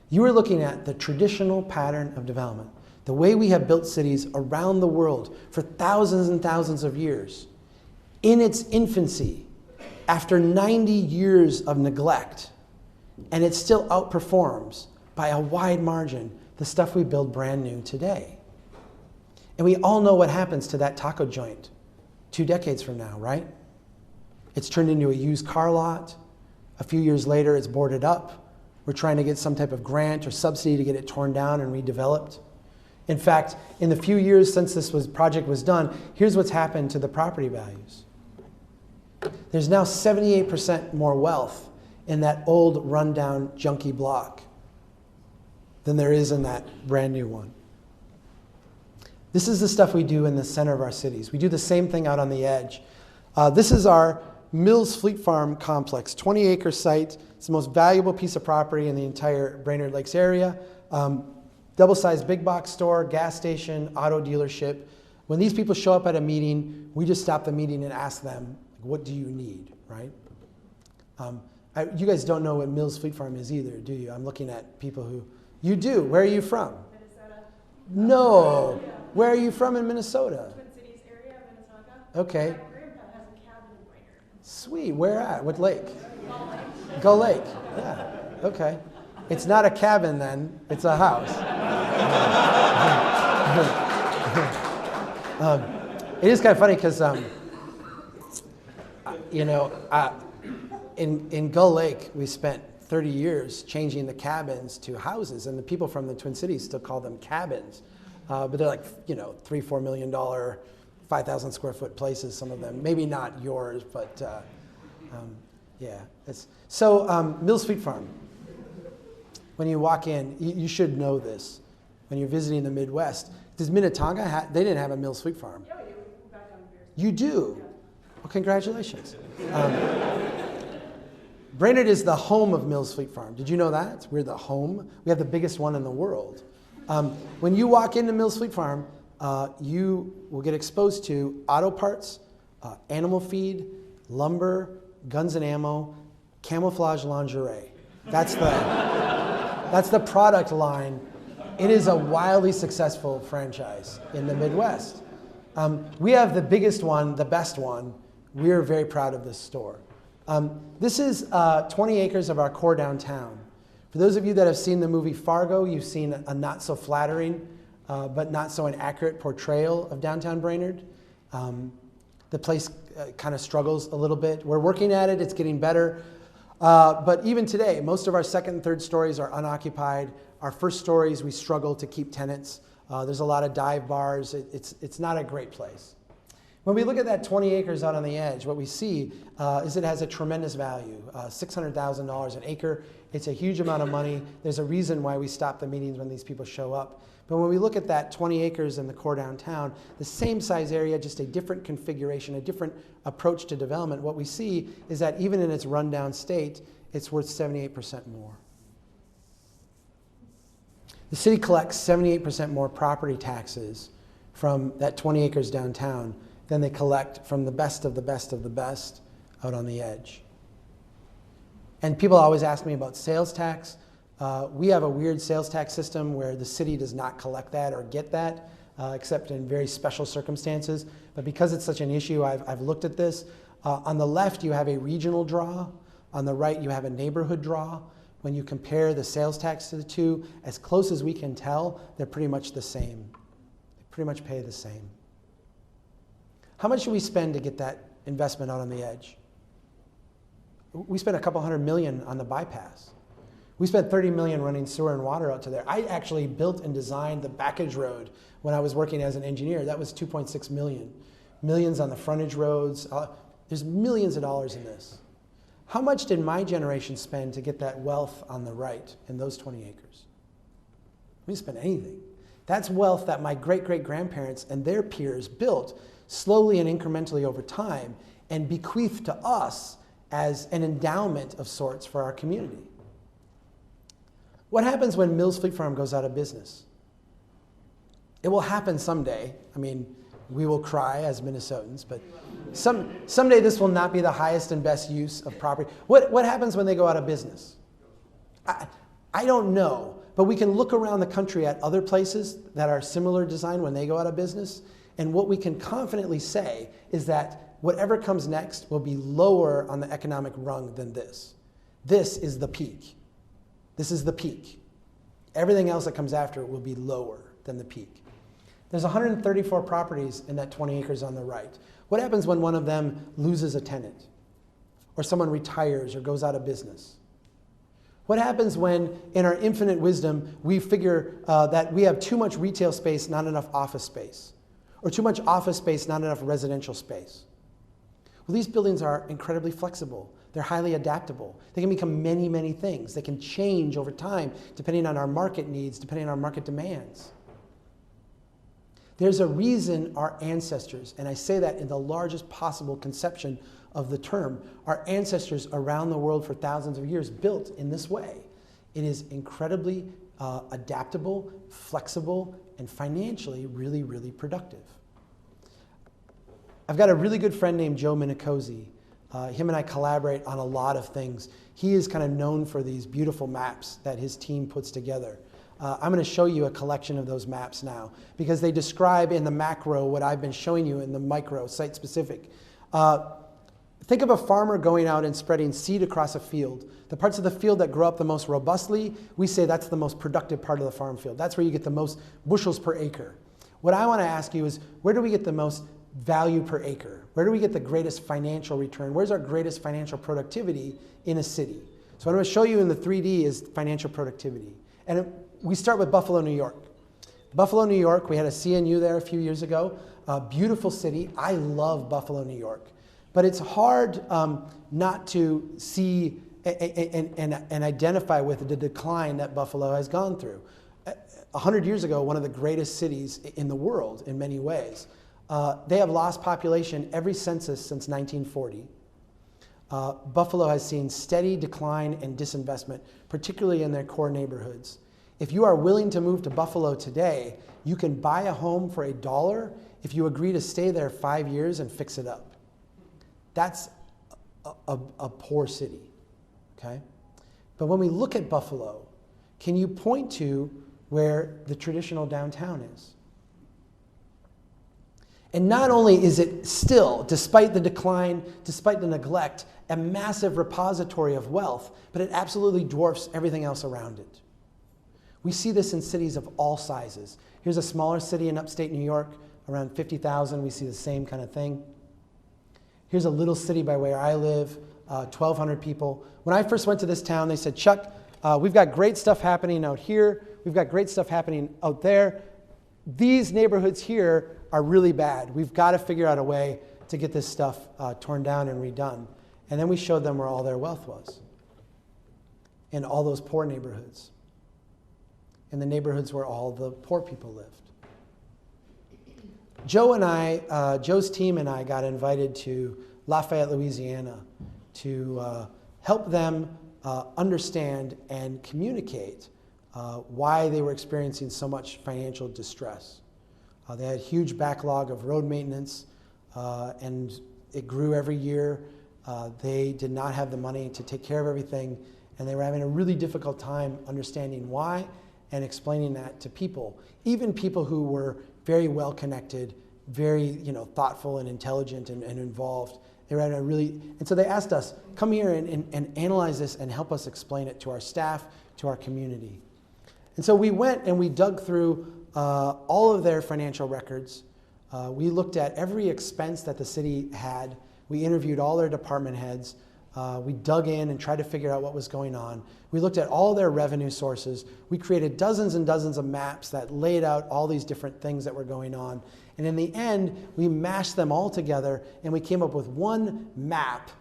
You are looking at the traditional pattern of development. The way we have built cities around the world for thousands and thousands of years, in its infancy, after 90 years of neglect, and it still outperforms by a wide margin the stuff we build brand new today. And we all know what happens to that taco joint 2 decades from now, right? It's turned into a used car lot. A few years later, it's boarded up. We're trying to get some type of grant or subsidy to get it torn down and redeveloped. In fact, in the few years since this project was done, here's what's happened to the property values. There's now 78% more wealth in that old rundown junky block than there is in that brand new one. This is the stuff we do in the center of our cities. We do the same thing out on the edge. This is our Mills Fleet Farm complex, 20-acre site. It's the most valuable piece of property in the entire Brainerd Lakes area. Double-sized big box store, gas station, auto dealership. When these people show up at a meeting, we just stop the meeting and ask them, what do you need, right? You guys don't know what Mills Fleet Farm is either, do you? I'm looking at people who, you do. Where are you from? Minnesota. No. Where are you from in Minnesota? Twin Cities area, Minnesota. Okay. My grandpa has a cabin in Brainerd. Sweet. Where at? What lake? Gull Lake. Gull Lake. Yeah. Okay. It's not a cabin then. It's a house. It is kind of funny because, in Gull Lake, we spent 30 years changing the cabins to houses, and the people from the Twin Cities still call them cabins. But they're like, $3-4 million, 5,000 square foot places, some of them. Maybe not yours, but yeah. Mills Fleet Farm. When you walk in, you should know this. When you're visiting the Midwest, does Minnetonka they didn't have a Mills Fleet Farm? Yeah, we do. Back down here. You do? Well, congratulations. Brainerd is the home of Mills Fleet Farm. Did you know that? We're the home. We have the biggest one in the world. When you walk into Mills Fleet Farm, you will get exposed to auto parts, animal feed, lumber, guns and ammo, camouflage lingerie. That's the product line. It is a wildly successful franchise in the Midwest. We have the biggest one, the best one. We're very proud of this store. This is 20 acres of our core downtown. For those of you that have seen the movie Fargo, you've seen a not so flattering, but not so inaccurate portrayal of downtown Brainerd. The place kind of struggles a little bit. We're working at it, it's getting better. But even today, most of our second and third stories are unoccupied. Our first stories, we struggle to keep tenants. There's a lot of dive bars. It's not a great place. When we look at that 20 acres out on the edge, what we see is it has a tremendous value, $600,000 an acre. It's a huge amount of money. There's a reason why we stop the meetings when these people show up. But when we look at that 20 acres in the core downtown, the same size area, just a different configuration, a different approach to development, what we see is that even in its rundown state, it's worth 78% more. The city collects 78% more property taxes from that 20 acres downtown than they collect from the best of the best of the best out on the edge. And people always ask me about sales tax. We have a weird sales tax system where the city does not collect that or get that, except in very special circumstances. But because it's such an issue, I've looked at this. On the left, you have a regional draw. On the right, you have a neighborhood draw. When you compare the sales tax to the two, as close as we can tell, they're pretty much the same. They pretty much pay the same. How much should we spend to get that investment out on the edge? We spent a couple $100 million on the bypass. We spent $30 million running sewer and water out to there. I actually built and designed the backage road when I was working as an engineer. That was $2.6 million. Millions on the frontage roads. There's millions of dollars in this. How much did my generation spend to get that wealth on the right in those 20 acres? We didn't spend anything. That's wealth that my great-great-grandparents and their peers built slowly and incrementally over time and bequeathed to us as an endowment of sorts for our community. What happens when Mills Fleet Farm goes out of business? It will happen someday. I mean, we will cry as Minnesotans, but someday this will not be the highest and best use of property. What happens when they go out of business? I don't know, but we can look around the country at other places that are similar design when they go out of business, and what we can confidently say is that whatever comes next will be lower on the economic rung than this. This is the peak. This is the peak. Everything else that comes after it will be lower than the peak. There's 134 properties in that 20 acres on the right. What happens when one of them loses a tenant? Or someone retires or goes out of business? What happens when, in our infinite wisdom, we figure that we have too much retail space, not enough office space? Or too much office space, not enough residential space? Well, these buildings are incredibly flexible. They're highly adaptable. They can become many, many things. They can change over time depending on our market needs, depending on our market demands. There's a reason our ancestors, and I say that in the largest possible conception of the term, our ancestors around the world for thousands of years built in this way. It is incredibly adaptable, flexible, and financially really, really productive. I've got a really good friend named Joe Minicozzi. Him and I collaborate on a lot of things. He is kind of known for these beautiful maps that his team puts together. I'm going to show you a collection of those maps now because they describe in the macro what I've been showing you in the micro, site-specific. Think of a farmer going out and spreading seed across a field. The parts of the field that grow up the most robustly, we say that's the most productive part of the farm field. That's where you get the most bushels per acre. What I want to ask you is, where do we get the most value per acre? Where do we get the greatest financial return? Where's our greatest financial productivity in a city? So what I'm going to show you in the 3D is financial productivity. And we start with Buffalo, New York. Buffalo, New York, we had a CNU there a few years ago. A beautiful city. I love Buffalo, New York. But it's hard not to see and identify with the decline that Buffalo has gone through. 100 years ago, one of the greatest cities in the world in many ways. They have lost population every census since 1940. Buffalo has seen steady decline and disinvestment, particularly in their core neighborhoods. If you are willing to move to Buffalo today, you can buy a home for $1 if you agree to stay there 5 years and fix it up. That's a poor city, okay? But when we look at Buffalo, can you point to where the traditional downtown is? And not only is it still, despite the decline, despite the neglect, a massive repository of wealth, but it absolutely dwarfs everything else around it. We see this in cities of all sizes. Here's a smaller city in upstate New York, around 50,000. We see the same kind of thing. Here's a little city by where I live, 1,200 people. When I first went to this town, they said, Chuck, we've got great stuff happening out here. We've got great stuff happening out there. These neighborhoods here are really bad. We've got to figure out a way to get this stuff torn down and redone. And then we showed them where all their wealth was, in all those poor neighborhoods, in the neighborhoods where all the poor people lived. Joe's team and I got invited to Lafayette, Louisiana to help them understand and communicate why they were experiencing so much financial distress. They had a huge backlog of road maintenance, and it grew every year. They did not have the money to take care of everything, and they were having a really difficult time understanding why and explaining that to people, even people who were very well connected, very thoughtful and intelligent and involved. They were having a really, and so they asked us, come here and analyze this and help us explain it to our staff, to our community. And so we went and we dug through all of their financial records. We looked at every expense that the city had. We interviewed all their department heads. We dug in and tried to figure out what was going on. We looked at all their revenue sources. We created dozens and dozens of maps that laid out all these different things that were going on. And in the end, we mashed them all together and we came up with one map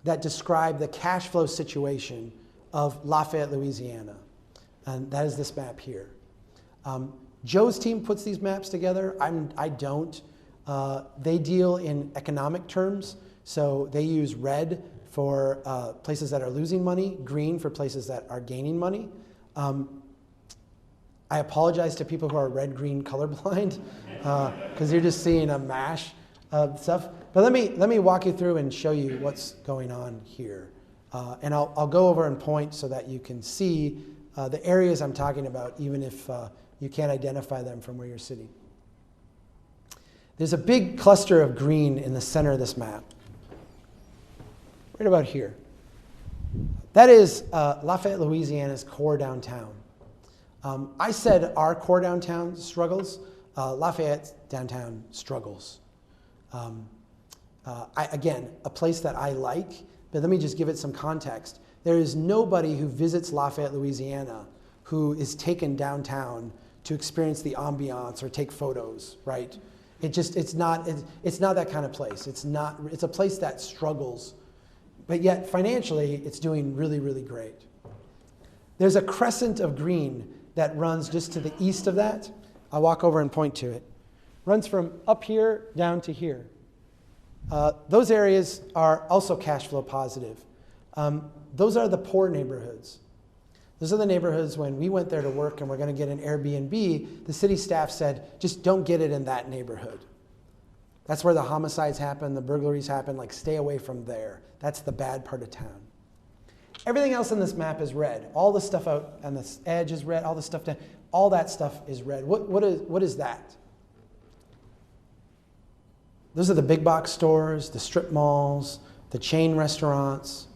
that described the cash flow situation of Lafayette, Louisiana. And that is this map here. Joe's team puts these maps together. I don't. They deal in economic terms. So they use red for places that are losing money, green for places that are gaining money. I apologize to people who are red-green colorblind because you're just seeing a mash of stuff. But let me walk you through and show you what's going on here. And I'll go over and point so that you can see the areas I'm talking about, even if you can't identify them from where you're sitting. There's a big cluster of green in the center of this map, right about here. That is Lafayette, Louisiana's core downtown. I said our core downtown struggles. Lafayette's downtown struggles. Again, a place that I like, but let me just give it some context. There is nobody who visits Lafayette, Louisiana who is taken downtown to experience the ambiance or take photos, right? It's not that kind of place. It's a place that struggles, but yet financially it's doing really, really great. There's a crescent of green that runs just to the east of that. I'll walk over and point to it. Runs from up here down to here. Those areas are also cash flow positive. Those are the poor neighborhoods. Those are the neighborhoods when we went there to work and we're going to get an Airbnb, the city staff said, just don't get it in that neighborhood. That's where the homicides happen, the burglaries happen, like stay away from there. That's the bad part of town. Everything else on this map is red. All the stuff out on the edge is red, all the stuff down, all that stuff is red. What is that? Those are the big box stores, the strip malls, the chain restaurants,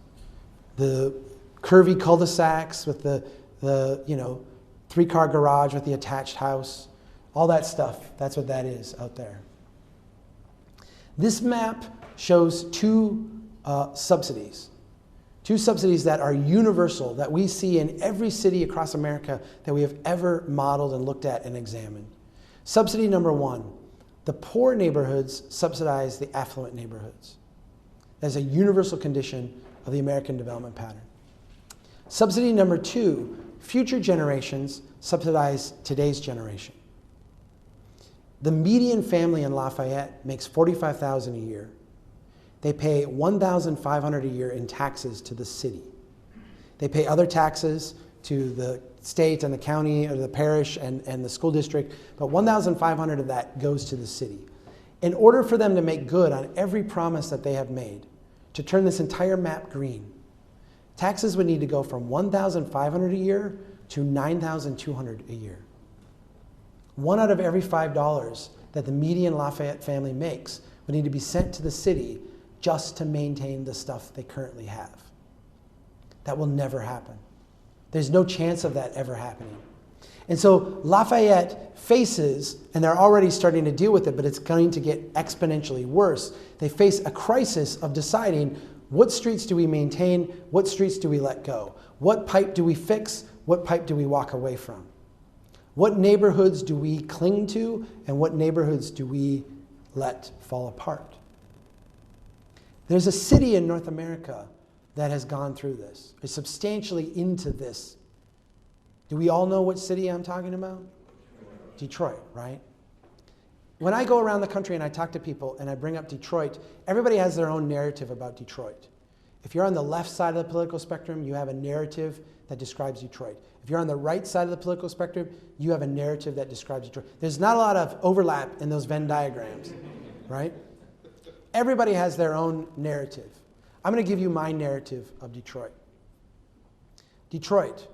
the curvy cul-de-sacs with the 3-car garage with the attached house. All that stuff, that's what that is out there. This map shows two subsidies. Two subsidies that are universal, that we see in every city across America that we have ever modeled and looked at and examined. Subsidy number one, the poor neighborhoods subsidize the affluent neighborhoods. That is a universal condition of the American development pattern. Subsidy number two, future generations subsidize today's generation. The median family in Lafayette makes $45,000 a year. They pay $1,500 a year in taxes to the city. They pay other taxes to the state and the county or the parish and the school district, but $1,500 of that goes to the city. In order for them to make good on every promise that they have made, to turn this entire map green, taxes would need to go from $1,500 a year to $9,200 a year. 1 out of every $5 that the median Lafayette family makes would need to be sent to the city just to maintain the stuff they currently have. That will never happen. There's no chance of that ever happening. And so Lafayette faces, and they're already starting to deal with it, but it's going to get exponentially worse. They face a crisis of deciding, what streets do we maintain? What streets do we let go? What pipe do we fix? What pipe do we walk away from? What neighborhoods do we cling to? And what neighborhoods do we let fall apart? There's a city in North America that has gone through this, is substantially into this. Do we all know what city I'm talking about? Detroit, right? When I go around the country and I talk to people and I bring up Detroit, everybody has their own narrative about Detroit. If you're on the left side of the political spectrum, you have a narrative that describes Detroit. If you're on the right side of the political spectrum, you have a narrative that describes Detroit. There's not a lot of overlap in those Venn diagrams, right? Everybody has their own narrative. I'm going to give you my narrative of Detroit. Detroit,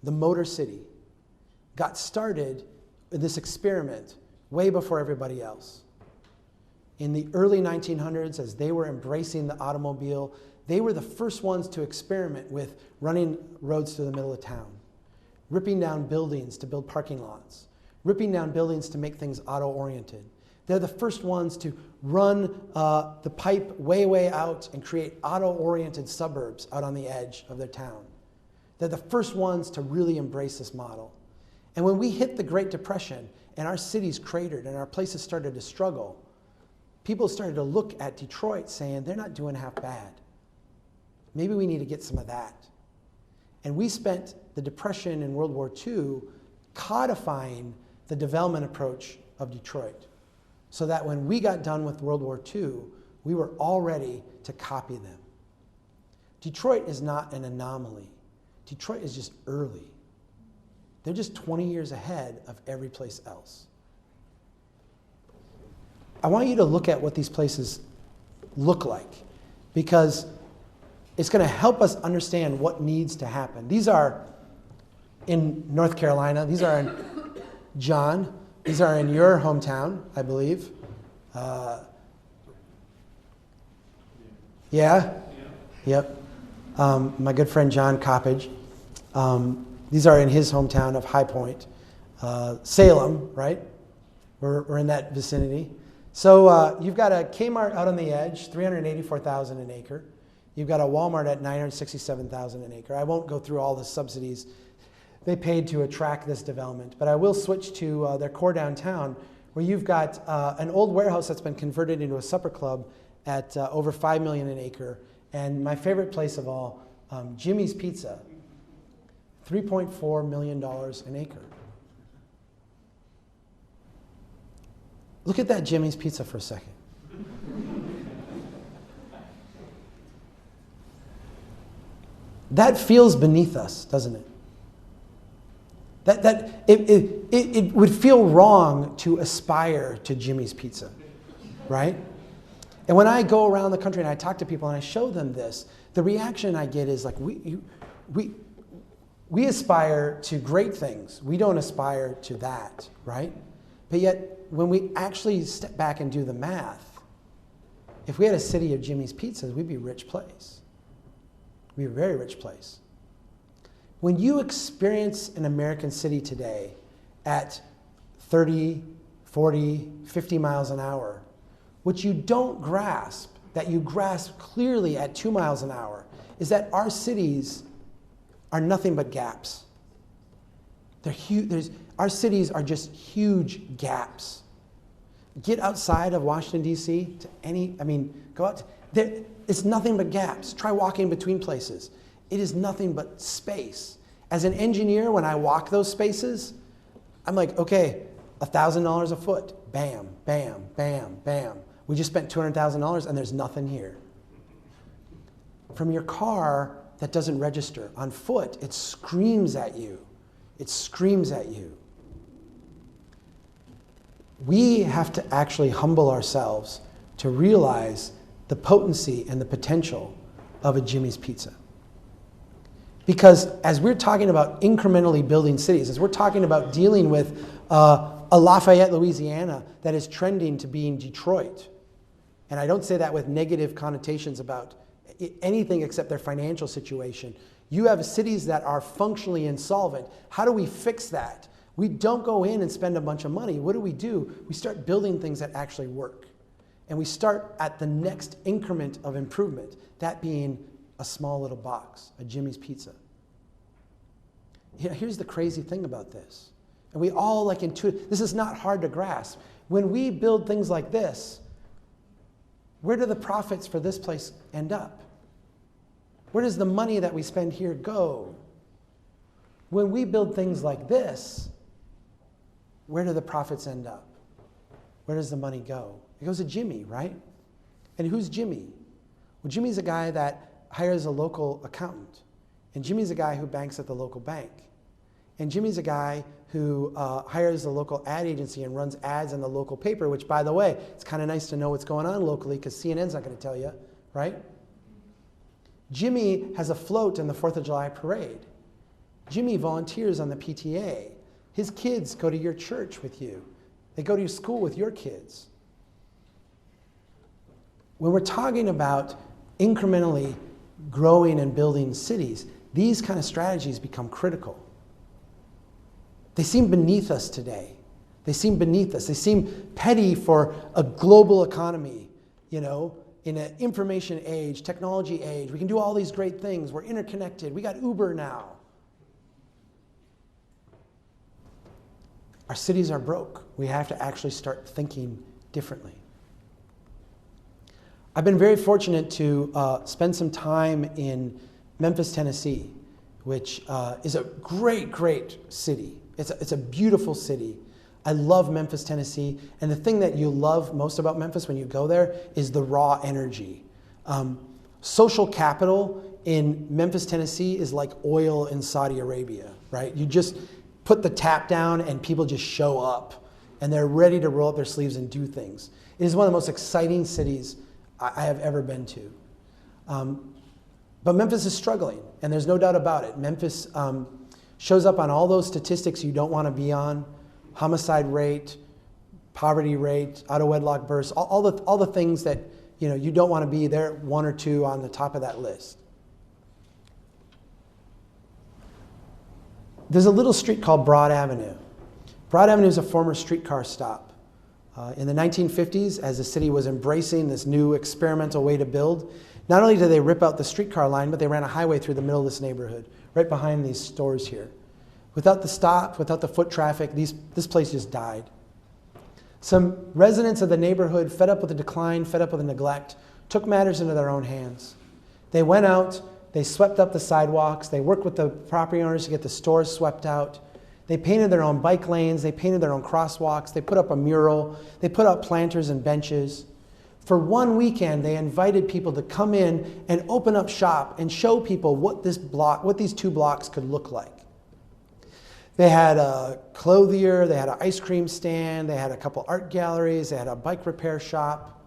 the Motor City, got started in this experiment way before everybody else. In the early 1900s, as they were embracing the automobile, they were the first ones to experiment with running roads through the middle of town, ripping down buildings to build parking lots, ripping down buildings to make things auto-oriented. They're the first ones to run the pipe way, way out and create auto-oriented suburbs out on the edge of their town. They're the first ones to really embrace this model. And when we hit the Great Depression and our cities cratered and our places started to struggle, people started to look at Detroit saying, they're not doing half bad. Maybe we need to get some of that. And we spent the Depression and World War II codifying the development approach of Detroit, so that when we got done with World War II, we were all ready to copy them. Detroit is not an anomaly. Detroit is just early. They're just 20 years ahead of every place else. I want you to look at what these places look like, because it's going to help us understand what needs to happen. These are in North Carolina. These are in John. These are in your hometown, I believe. Yeah? Yep. My good friend John Coppage. These are in his hometown of High Point. Salem, right? We're in that vicinity. So you've got a Kmart out on the edge, $384,000 an acre. You've got a Walmart at $967,000 an acre. I won't go through all the subsidies they paid to attract this development, but I will switch to their core downtown, where you've got an old warehouse that's been converted into a supper club at over $5 million an acre. And my favorite place of all, Jimmy's Pizza, $3.4 million an acre. Look at that Jimmy's Pizza for a second. That feels beneath us, doesn't it? It would feel wrong to aspire to Jimmy's Pizza, right? And when I go around the country and I talk to people and I show them this, the reaction I get is like, we aspire to great things. We don't aspire to that, right? But yet, when we actually step back and do the math, if we had a city of Jimmy's Pizzas, we'd be a rich place. We'd be a very rich place. When you experience an American city today at 30, 40, 50 miles an hour, what you don't grasp, that you grasp clearly at 2 miles an hour, is that our cities are nothing but gaps. They're huge. Our cities are just huge gaps. Get outside of Washington, D.C. to go out. It's nothing but gaps. Try walking between places. It is nothing but space. As an engineer, when I walk those spaces, I'm like, okay, $1,000 a foot. Bam, bam, bam, bam. We just spent $200,000 and there's nothing here. From your car, that doesn't register. On foot, it screams at you. It screams at you. We have to actually humble ourselves to realize the potency and the potential of a Jimmy's Pizza. Because as we're talking about incrementally building cities, as we're talking about dealing with a Lafayette, Louisiana that is trending to being Detroit, and I don't say that with negative connotations about anything except their financial situation. You have cities that are functionally insolvent. How do we fix that? We don't go in and spend a bunch of money. What do? We start building things that actually work. And we start at the next increment of improvement, that being a small little box, a Jimmy's Pizza. You know, here's the crazy thing about this. And we all this is not hard to grasp. When we build things like this, where do the profits for this place end up? Where does the money that we spend here go? When we build things like this, where do the profits end up? Where does the money go? It goes to Jimmy, right? And who's Jimmy? Well, Jimmy's a guy that hires a local accountant. And Jimmy's a guy who banks at the local bank. And Jimmy's a guy who hires a local ad agency and runs ads in the local paper, which, by the way, it's kind of nice to know what's going on locally because CNN's not going to tell you, right? Jimmy has a float in the 4th of July parade. Jimmy volunteers on the PTA. His kids go to your church with you. They go to your school with your kids. When we're talking about incrementally growing and building cities, these kind of strategies become critical. They seem beneath us today. They seem beneath us. They seem petty for a global economy, you know, in an information age, technology age. We can do all these great things. We're interconnected. We got Uber now. Our cities are broke. We have to actually start thinking differently. I've been very fortunate to spend some time in Memphis, Tennessee, which is a great, great city. It's a beautiful city. I love Memphis, Tennessee. And the thing that you love most about Memphis when you go there is the raw energy. Social capital in Memphis, Tennessee is like oil in Saudi Arabia, right? You just put the tap down and people just show up and they're ready to roll up their sleeves and do things. It is one of the most exciting cities I have ever been to. But Memphis is struggling, and there's no doubt about it. Memphis shows up on all those statistics you don't want to be on: homicide rate, poverty rate, out of wedlock births, all the things that you don't want to be there, 1 or 2 on the top of that list. There's a little street called Broad Avenue. Broad Avenue is a former streetcar stop. In the 1950s, as the city was embracing this new experimental way to build, not only did they rip out the streetcar line, but they ran a highway through the middle of this neighborhood, right behind these stores here. Without the stop, without the foot traffic, this place just died. Some residents of the neighborhood, fed up with the decline, fed up with the neglect, took matters into their own hands. They went out, they swept up the sidewalks, they worked with the property owners to get the stores swept out. They painted their own bike lanes, they painted their own crosswalks, they put up a mural, they put up planters and benches. For one weekend, they invited people to come in and open up shop and show people what these 2 blocks could look like. They had a clothier, they had an ice cream stand, they had a couple art galleries, they had a bike repair shop.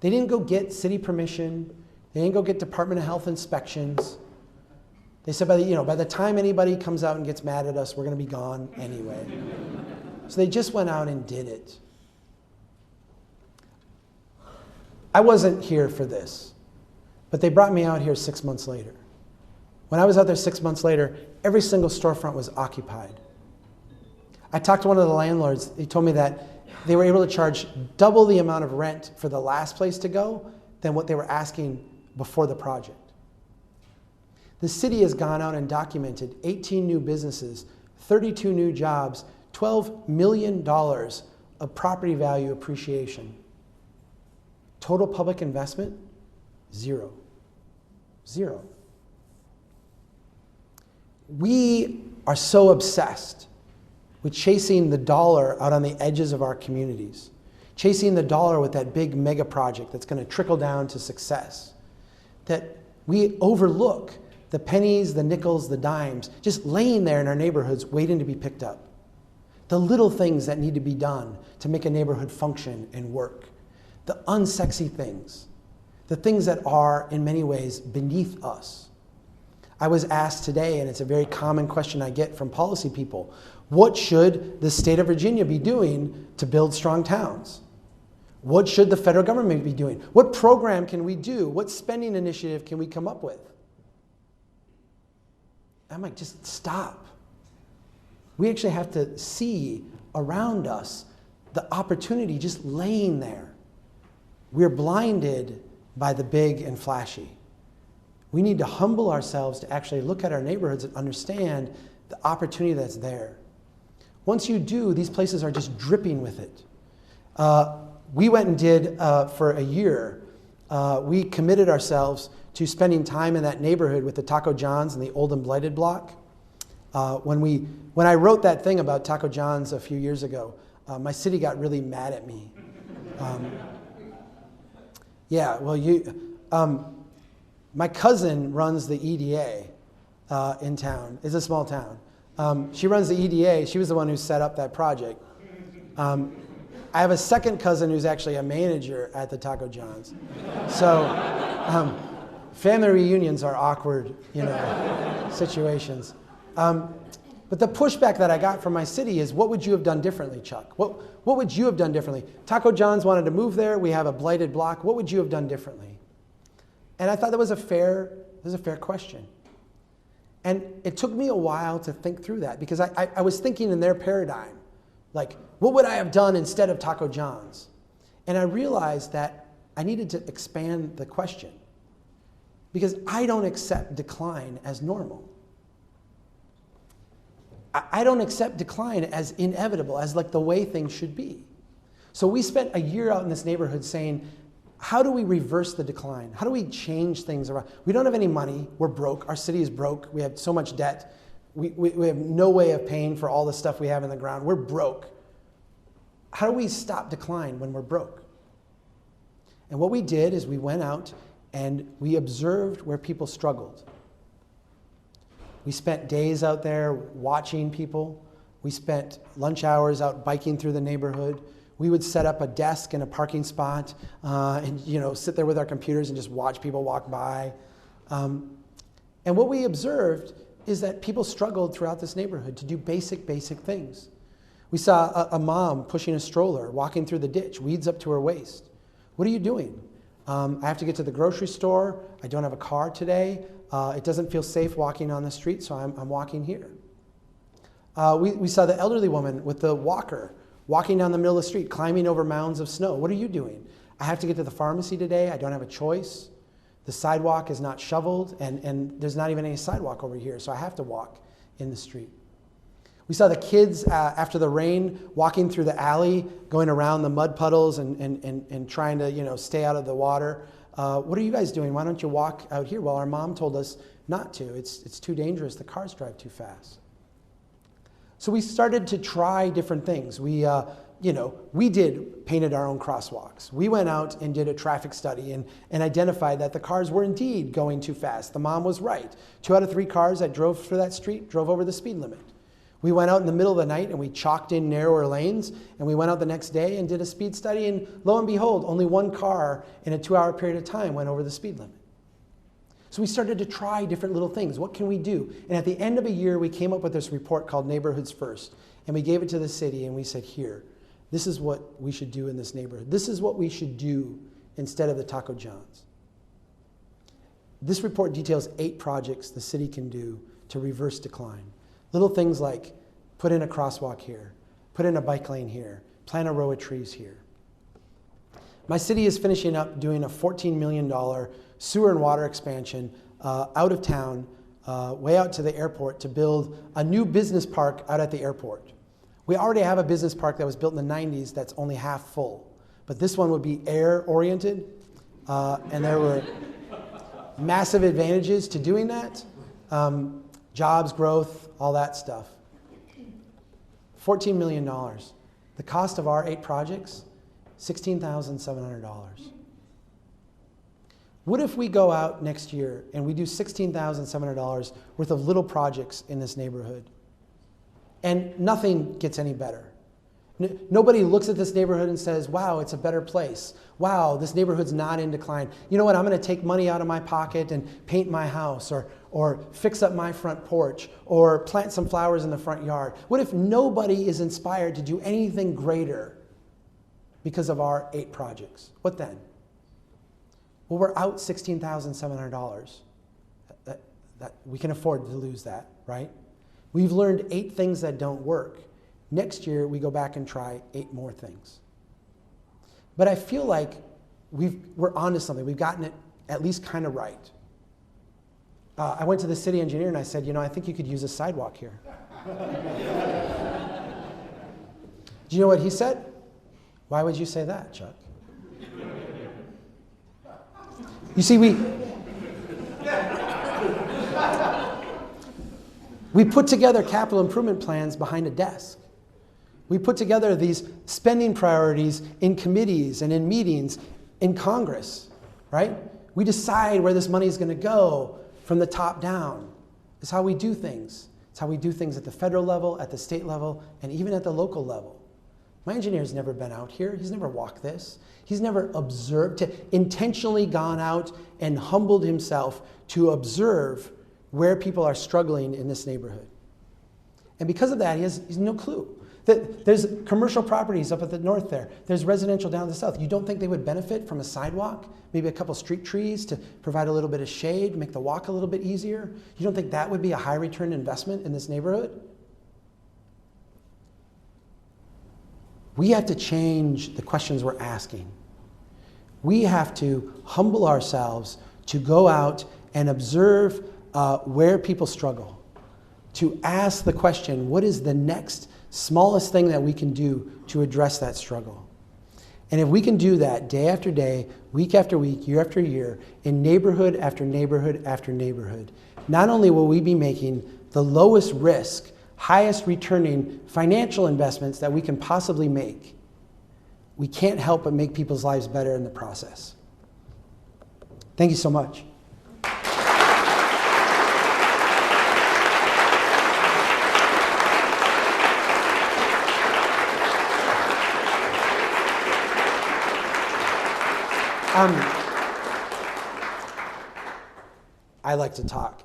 They didn't go get city permission, they didn't go get Department of Health inspections. They said by the time anybody comes out and gets mad at us, we're going to be gone anyway. So they just went out and did it. I wasn't here for this, but they brought me out here 6 months later. When I was out there 6 months later, every single storefront was occupied. I talked to one of the landlords. He told me that they were able to charge double the amount of rent for the last place to go than what they were asking before the project. The city has gone out and documented 18 new businesses, 32 new jobs, $12 million of property value appreciation. Total public investment, 0. 0. We are so obsessed We're chasing the dollar out on the edges of our communities, chasing the dollar with that big mega project that's going to trickle down to success. That we overlook the pennies, the nickels, the dimes, just laying there in our neighborhoods waiting to be picked up. The little things that need to be done to make a neighborhood function and work. The unsexy things. The things that are, in many ways, beneath us. I was asked today, and it's a very common question I get from policy people, what should the state of Virginia be doing to build strong towns? What should the federal government be doing? What program can we do? What spending initiative can we come up with? I'm like, just stop. We actually have to see around us the opportunity just laying there. We're blinded by the big and flashy. We need to humble ourselves to actually look at our neighborhoods and understand the opportunity that's there. Once you do, these places are just dripping with it. We went and did, for a year, we committed ourselves to spending time in that neighborhood with the Taco John's and the Old and Blighted block. When I wrote that thing about Taco John's a few years ago, my city got really mad at me. Yeah, well, my cousin runs the EDA in town. It's a small town. She runs the EDA. She was the one who set up that project. I have a second cousin who's actually a manager at the Taco John's. So family reunions are awkward, situations. But the pushback that I got from my city is, what would you have done differently, Chuck? What would you have done differently? Taco John's wanted to move there. We have a blighted block. What would you have done differently? And I thought that was a fair question. And it took me a while to think through that, because I was thinking in their paradigm, like, what would I have done instead of Taco John's? And I realized that I needed to expand the question, because I don't accept decline as normal. I don't accept decline as inevitable, as like the way things should be. So we spent a year out in this neighborhood saying, how do we reverse the decline? How do we change things around? We don't have any money. We're broke. Our city is broke. We have so much debt. We have no way of paying for all the stuff we have in the ground. We're broke. How do we stop decline when we're broke? And what we did is we went out and we observed where people struggled. We spent days out there watching people. We spent lunch hours out biking through the neighborhood. We would set up a desk in a parking spot and sit there with our computers and just watch people walk by. And what we observed is that people struggled throughout this neighborhood to do basic things. We saw a mom pushing a stroller, walking through the ditch, weeds up to her waist. What are you doing? I have to get to the grocery store. I don't have a car today. It doesn't feel safe walking on the street, so I'm walking here. We saw the elderly woman with the walker walking down the middle of the street, climbing over mounds of snow. What are you doing? I have to get to the pharmacy today. I don't have a choice. The sidewalk is not shoveled, and there's not even any sidewalk over here, so I have to walk in the street. We saw the kids after the rain walking through the alley, going around the mud puddles and trying to stay out of the water. What are you guys doing? Why don't you walk out here? Well, our mom told us not to. It's too dangerous. The cars drive too fast. So we started to try different things. We painted our own crosswalks. We went out and did a traffic study and identified that the cars were indeed going too fast. The mom was right. 2 out of 3 cars that drove through that street drove over the speed limit. We went out in the middle of the night and we chalked in narrower lanes, and we went out the next day and did a speed study, and lo and behold, only 1 car in a 2-hour period of time went over the speed limit. So we started to try different little things. What can we do? And at the end of a year, we came up with this report called Neighborhoods First, and we gave it to the city, and we said, here, this is what we should do in this neighborhood. This is what we should do instead of the Taco John's. This report details 8 projects the city can do to reverse decline. Little things like put in a crosswalk here, put in a bike lane here, plant a row of trees here. My city is finishing up doing a $14 million sewer and water expansion out of town, way out to the airport, to build a new business park out at the airport. We already have a business park that was built in the 90s that's only half full, but this one would be air-oriented, and there were massive advantages to doing that. Jobs, growth, all that stuff. $14 million. The cost of our 8 projects, $16,700. What if we go out next year and we do $16,700 worth of little projects in this neighborhood and nothing gets any better? Nobody looks at this neighborhood and says, wow, it's a better place. Wow, this neighborhood's not in decline. You know what, I'm going to take money out of my pocket and paint my house or fix up my front porch or plant some flowers in the front yard. What if nobody is inspired to do anything greater because of our 8 projects? What then? Well, we're out $16,700. That we can afford to lose that, right? We've learned 8 things that don't work. Next year, we go back and try 8 more things. But I feel like we're onto something. We've gotten it at least kind of right. I went to the city engineer and I said, I think you could use a sidewalk here. Do you know what he said? Why would you say that, Chuck? You see, we put together capital improvement plans behind a desk. We put together these spending priorities in committees and in meetings in Congress, right? We decide where this money is going to go from the top down. It's how we do things. It's how we do things at the federal level, at the state level, and even at the local level. My engineer's never been out here. He's never walked this. He's never observed, intentionally gone out and humbled himself to observe where people are struggling in this neighborhood. And because of that, he's no clue. There's commercial properties up at the north there. There's residential down the south. You don't think they would benefit from a sidewalk? Maybe a couple street trees to provide a little bit of shade, make the walk a little bit easier? You don't think that would be a high return investment in this neighborhood? We have to change the questions we're asking. We have to humble ourselves to go out and observe where people struggle, to ask the question, what is the next smallest thing that we can do to address that struggle? And if we can do that day after day, week after week, year after year, in neighborhood after neighborhood after neighborhood, not only will we be making the lowest risk, highest returning financial investments that we can possibly make, we can't help but make people's lives better in the process. Thank you so much. I like to talk.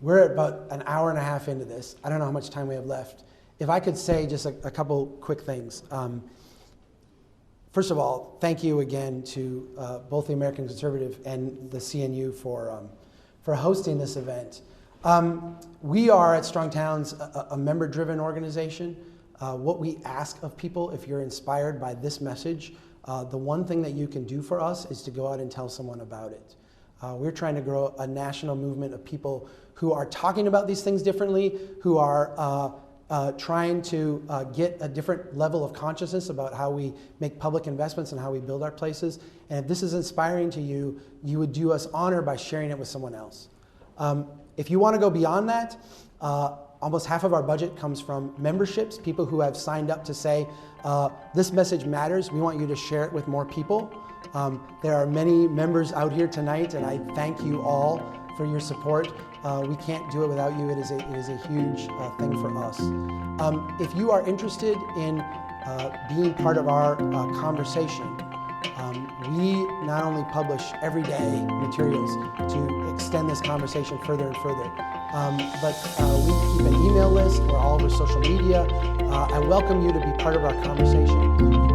We're about an hour and a half into this. I don't know how much time we have left. If I could say just a couple quick things. First of all, thank you again to both the American Conservative and the CNU for hosting this event. We are at Strong Towns a member-driven organization. What we ask of people, if you're inspired by this message, the one thing that you can do for us is to go out and tell someone about it. We're trying to grow a national movement of people who are talking about these things differently, who are trying to get a different level of consciousness about how we make public investments and how we build our places. And if this is inspiring to you, you would do us honor by sharing it with someone else. If you want to go beyond that, almost half of our budget comes from memberships, people who have signed up to say, this message matters, we want you to share it with more people. There are many members out here tonight, and I thank you all for your support. We can't do it without you. It is a huge thing for us. If you are interested in being part of our conversation, we not only publish everyday materials to extend this conversation further and further, but we keep an email list. We're all over social media. I welcome you to be part of our conversation.